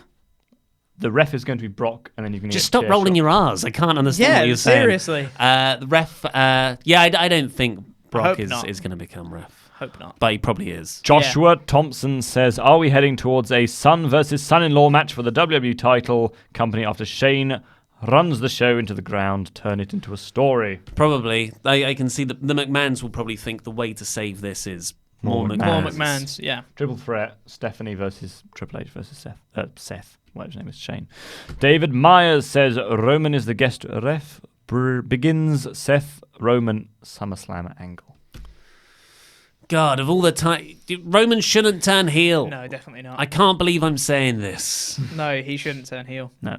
The ref is going to be Brock, and then you can Just stop rolling your R's. I can't understand Yeah, what you're saying. seriously. The ref, I don't think Brock hope not. is going to become ref. Hope not. But he probably is. Joshua Thompson says, are we heading towards a son versus son-in-law match for the WWE title company after Shane runs the show into the ground, turn it into a story? Probably. I can see the McMahons will probably think the way to save this is more More More McMahons. McMahons, yeah. Triple threat, Stephanie versus Triple H versus Seth, whatever his name is, Shane. David Myers says, Roman is the guest ref, begins Seth Roman SummerSlam angle. God, of all the time, Roman shouldn't turn heel. No, definitely not. I can't believe I'm saying this. No, he shouldn't turn heel. No.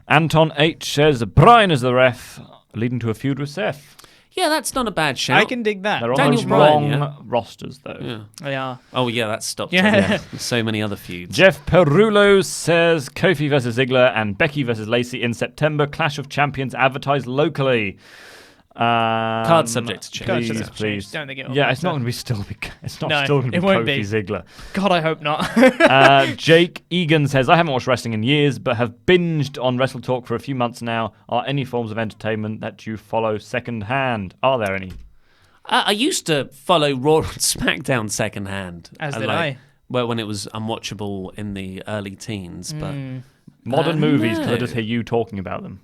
Anton H says, Bryan is the ref, leading to a feud with Seth. Yeah, that's not a bad shout. I can dig that. They're on Daniel the Bryan, wrong yeah. rosters, though. Yeah. They are. Oh, yeah, that stopped. Yeah. So many other feuds. Jeff Perulo says Kofi versus Ziggler and Becky versus Lacey in September. Clash of Champions advertised locally. Card subject to change. Card Please, subject to please. change. Don't think it will Yeah, it's matter. not going to be still. It's not No, still going to it be won't Kofi be. Ziggler. God, I hope not. Jake Egan says, I haven't watched wrestling in years, but have binged on WrestleTalk for a few months now. Are any forms of entertainment that you follow secondhand? Are there any? I used to follow Raw and SmackDown secondhand. As did I. Well, when it was unwatchable in the early teens, but Modern movies, because I no. just hear you talking about them.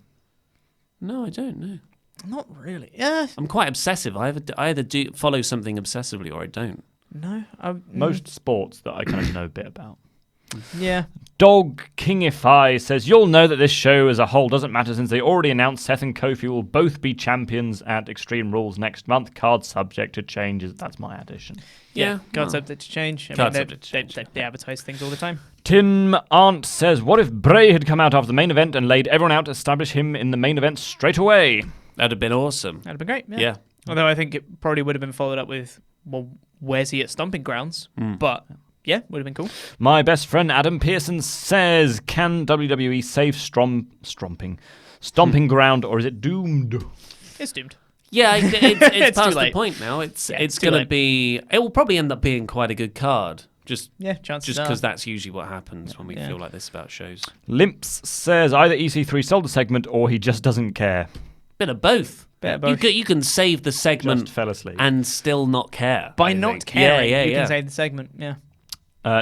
No, I don't know. Not really. Yeah. I'm quite obsessive. I either do follow something obsessively or I don't. No. Most sports that I kind of know a bit about. Yeah. Dog Kingify says, you'll know that this show as a whole doesn't matter since they already announced Seth and Kofi will both be champions at Extreme Rules next month. Card subject to changes. That's my addition. Yeah. Cards subject to change. They advertise things all the time. Tim Arndt says, what if Bray had come out after the main event and laid everyone out to establish him in the main event straight away? That'd have been awesome. That'd have been great. Yeah. Although I think it probably would have been followed up with, well, where's he at Stomping Grounds? But yeah, would have been cool. My best friend Adam Pearson says, can WWE save Stomping Ground, or is it doomed? It's doomed. Yeah, it's It's past too the late. point now. It's too going to late. be. It will probably end up being quite a good card. Just Chances because are. that's usually what happens when we feel like this about shows. Limps says, either EC3 sold the segment or he just doesn't care. Bit of both. Bit of both. You can save the segment Just fell asleep. and still not care. By I not think. caring, yeah, you yeah. can save the segment. Yeah.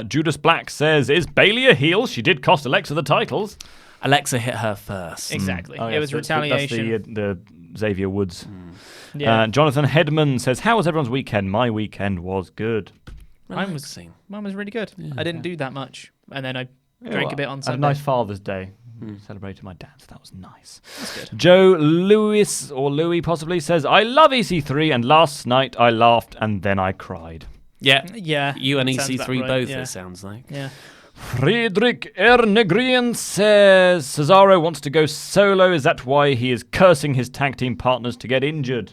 Judas Black says, is Bayley a heel? She did cost Alexa the titles. Alexa hit her first. Exactly. Oh, It yes, was that's retaliation. the Xavier Woods. Yeah. Jonathan Hedman says, how was everyone's weekend? My weekend was good. Mine was Relaxing. Mine was really good. I didn't do that much, and then I Yeah, drank well, a bit on I had Sunday. a nice Father's Day. Celebrated my dad, so that was nice. That's good. Joe Lewis, or Louis possibly, says, I love EC3, and last night I laughed and then I cried. Yeah. Yeah. You and sounds EC3 about right, both, yeah. it sounds like. Yeah. Friedrich Ernegrian says, Cesaro wants to go solo. Is that why he is cursing his tag team partners to get injured?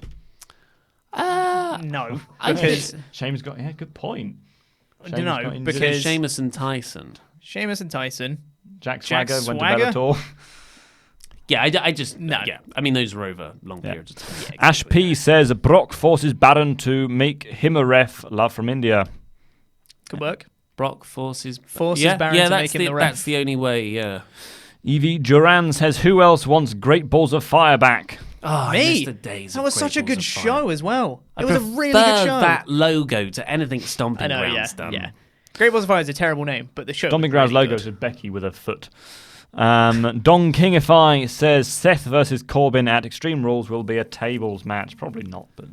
No, I because think- Shame's got, good point. I don't know, got injured. because Sheamus and Tyson. Sheamus and Tyson. Jack Jack Swagger went to Swagger? Bellator. Yeah, I just... No. Yeah, I mean, those were over long periods of time. Yeah, Ash P says, Brock forces Baron to make him a ref. Love from India. Could work. Brock forces... Forces yeah, Baron yeah, to that's make him the ref. That's the only way, yeah. Evie Duran says, who else wants Great Balls of Fire back? Oh, I Me. miss the days That of was Great such a Balls good of Fire. show as well. I It was a really good prefer show. that logo to anything Stomping I know, Grounds yeah. done. Yeah. Great Balls of Fire is a terrible name, but the show. Stomping was Grounds really logo good. is Becky with a foot. Don Kingify says, Seth versus Corbin at Extreme Rules will be a tables match. Probably not, but...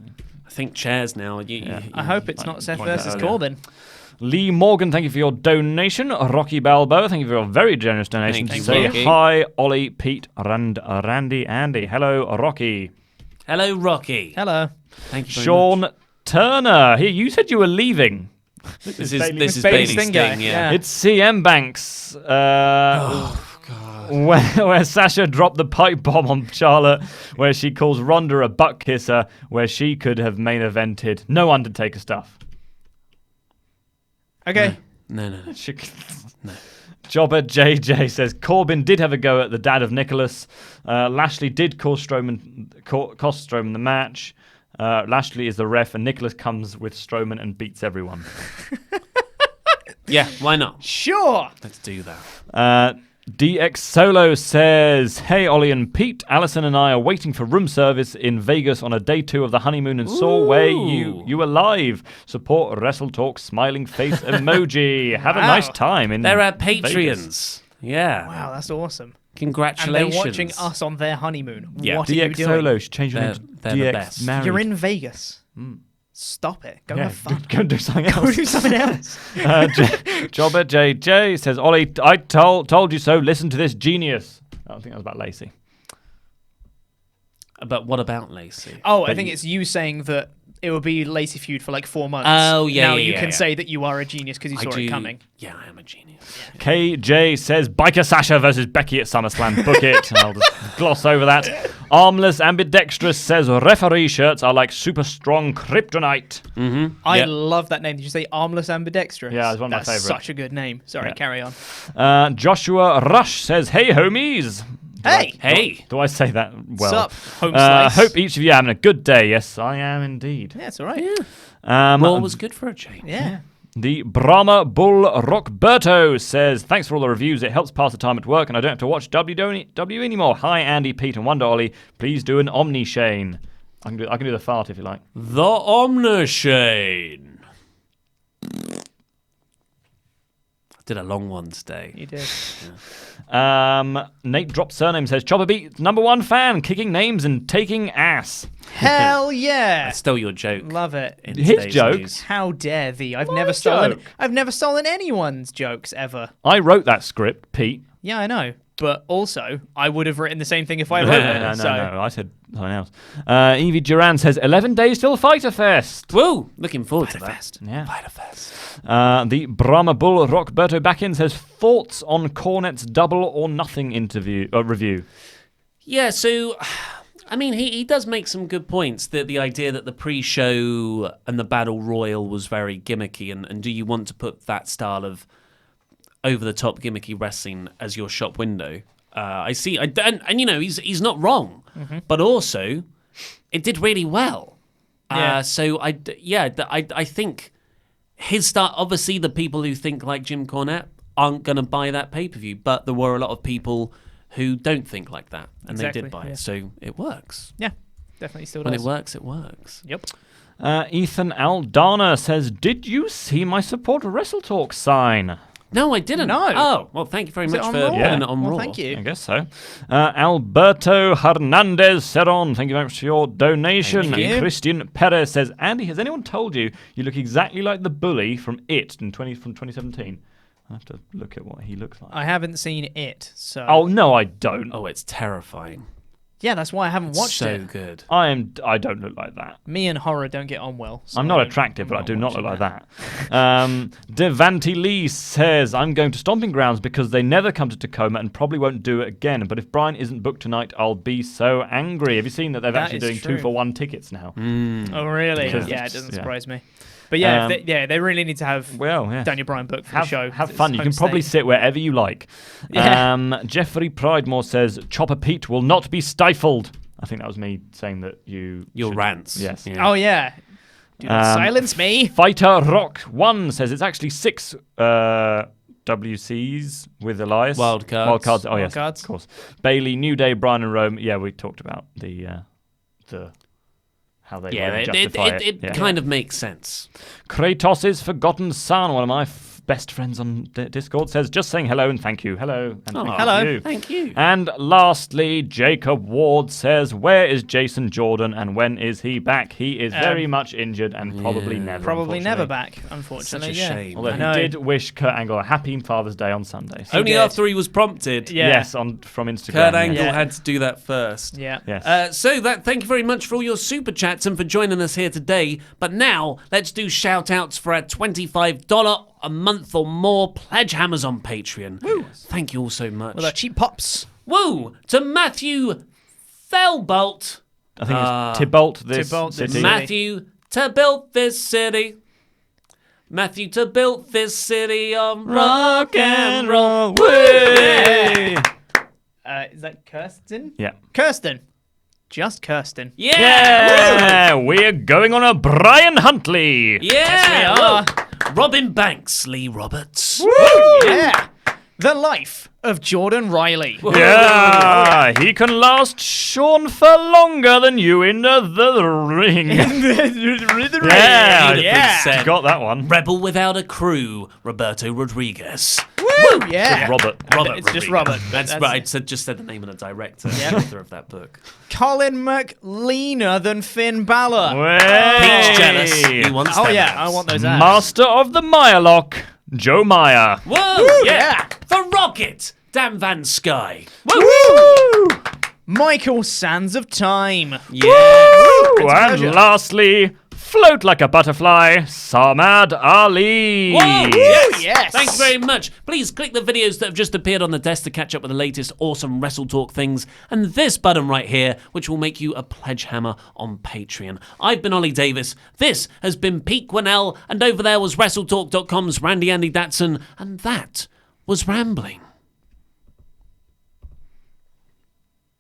I think chairs now. I hope it's not Seth pointed versus out Corbin. Lee Morgan, thank you for your donation. Rocky Balboa, thank you for your very generous donation. Thank you, Say Rocky. hi, Ollie, Pete, Randy, Andy. Hello, Rocky. Hello, Rocky. Hello. Thank you very Sean much. Turner. Here, you said you were leaving. This is Bailey Bailey Sting Sting, guy, yeah. yeah. It's CM Banks. Where Sasha dropped the pipe bomb on Charlotte, where she calls Ronda a butt kisser, where she could have main evented. No Undertaker stuff. Okay. No. She- Jobber JJ says Corbin did have a go at the dad of Nicholas. Lashley did cost Strowman the match. Lashley is the ref, and Nicholas comes with Strowman and beats everyone. Yeah, why not? Sure. Let's do that. DX Solo says, hey, Ollie and Pete, Allison and I are waiting for room service in Vegas on a day 2 of the honeymoon and saw where you were live. Support WrestleTalk's smiling face emoji. Have a Wow. nice time in They're our Vegas. Patreons. Yeah. Wow, that's awesome. And Congratulations. they're watching us on their honeymoon. Yeah. What are you DX doing? Solo should change your name to They're the DX best. Married. You're in Vegas. Stop it. Go have fun. Go and do something Go else. do something else. Jobber JJ says, Ollie, I told you so. Listen to this genius. I think that was about Lacey. But what about Lacey? Oh, I think it's you saying that it will be Lacey feud for like 4 months. Oh, yeah, Now yeah, you yeah, can yeah. say that you are a genius because you I saw do- it coming. Yeah, I am a genius. KJ says, Biker Sasha versus Becky at SummerSlam. Book it. I'll just gloss over that. Armless Ambidextrous says, referee shirts are like super strong kryptonite. I Yep. love that name. Did you say Armless Ambidextrous? Yeah, it's one of my That's favourites. such a good name. Sorry, Yeah. carry on. Joshua Rush says, hey, homies. Hey! Hey. Do I say that well? Sup, home slice? Hope each of you are having a good day. Yes, I am indeed. Yeah, it's all right. Well, was good for a change. Yeah. The Brahma Bull Rockberto says, thanks for all the reviews. It helps pass the time at work and I don't have to watch WWE anymore. Hi, Andy, Pete, and Wonder Ollie. Please do an Omni Shane. I can do the fart if you like. The Omnishane. Did a long one today. You did. Nate Drop Surname says, Chopper Beat, #1 fan, kicking names and taking ass. Hell yeah! I stole your joke. Love it. in His today's joke? news. How dare thee? I've My never stolen. joke. I've never stolen anyone's jokes ever. I wrote that script, Pete. Yeah, I know. But also, I would have written the same thing if I wrote it. No, I said something else. Evie Duran says, 11 days till Fighter Fest. Woo! Looking forward to that. Fest. Yeah. Fighter Fest. The Brahma Bull Rockberto Backin says, thoughts on Cornette's Double or Nothing review? Yeah, so, I mean, he does make some good points. The idea that the pre-show and the Battle Royal was very gimmicky, and do you want to put that style of over-the-top gimmicky wrestling as your shop window? I see, and you know, he's not wrong, but also, it did really well. Yeah. So I think his start. Obviously, the people who think like Jim Cornette aren't going to buy that pay-per-view, but there were a lot of people who don't think like that, and Exactly, they did buy yeah. it. So it works. Yeah, definitely still When does. it works, it works. Yep. Ethan Aldana says, did you see my support WrestleTalk sign? No, I didn't. No. Oh, well, thank you very Is it much on for Raw? putting Yeah. it on Well, Raw. thank you. I guess so. Alberto Hernandez Seron, thank you very much for your donation. Thank you. Christian Perez says, Andy, has anyone told you you look exactly like the bully from It from 2017? I have to look at what he looks like. I haven't seen it, so. Oh, no, I don't. Oh, it's terrifying. Yeah, that's why I haven't watched so it. good. I don't look like that. Me and horror don't get on well. So I'm I not don't- attractive, but I I'm do not look watching like that. Devanti Lee says, I'm going to Stomping Grounds because they never come to Tacoma and probably won't do it again. But if Bryan isn't booked tonight, I'll be so angry. Have you seen that they're That actually is doing true. 2-for-1 tickets now? Oh, really? Because Yeah, it it's- doesn't yeah. surprise me. But yeah, Um, they really need to have Well, yeah. Daniel Bryan booked for the show. Have It's fun. You home can probably state. sit wherever you like. Yeah. Jeffrey Pridemore says, Chopper Pete will not be stifled. I think that was me saying that Your should- rants. Yes. Yeah. Oh, yeah. Do not silence me. Fighter Rock 1 says it's actually 6 WCs with Elias. Wild cards. Wild cards. Oh, Wild yes, cards. of course. Bailey, New Day, Bryan and Rome. Yeah, we talked about the how they Yeah, want to it justify it. it kind of makes sense. Kratos' Forgotten Son, one of my best friends on Discord, says, just saying hello and thank you. Hello. And Oh, thank hello. you. Thank you. And lastly, Jacob Ward says, where is Jason Jordan and when is he back? He is very much injured and probably never. Probably never unfortunately. back, unfortunately. Such a yeah. shame. Although I he know. did wish Kurt Angle a happy Father's Day on Sunday. So Only did. after he was prompted. Yeah. yes, from Instagram. Kurt yeah. Angle Yeah. had to do that first. Yeah. Yes. Thank you very much for all your super chats and for joining us here today. But now, let's do shout outs for our $25 a month or more pledge hammers on Patreon. Woo. Thank you all so much. With our cheap pops. Woo! To Matthew Felbolt. I think it's Tybalt this Tybalt this city. city. Matthew to build this city. Matthew to build this city on rock and roll. Way! Is that Kirsten? Yeah. Kirsten. Just Kirsten. Yeah! We're going on a Brian Huntley. Yeah! Yes, we are. Woo. Robin Banks, Lee Roberts. Yeah. The life of Jordan Riley. Yeah, he can last Sean for longer than you in the ring. Yeah, Yeah. you got that one. Rebel without a crew, Roberto Rodriguez. Woo! Yeah. Robert. It's just Robert. That's right. I just said the name of the director, Yeah. the author of that book. Colin leaner than Finn Balor. Pete's jealous. He wants Oh them yeah, abs. I want those abs. Master of the Meyerlock, Joe Meyer. Whoa! yeah. The Rocket, Dan Van Sky. Woo! Michael Sands of Time. Yeah. Woo! pleasure. And lastly, float like a butterfly, Samad Ali. Whoa! Yes. yes. Thank you very much. Please click the videos that have just appeared on the desk to catch up with the latest awesome WrestleTalk things, and this button right here, which will make you a pledge hammer on Patreon. I've been Ollie Davis. This has been Pete Quinnell, and over there was WrestleTalk.com's Randy Andy Datson, and that was Rambling.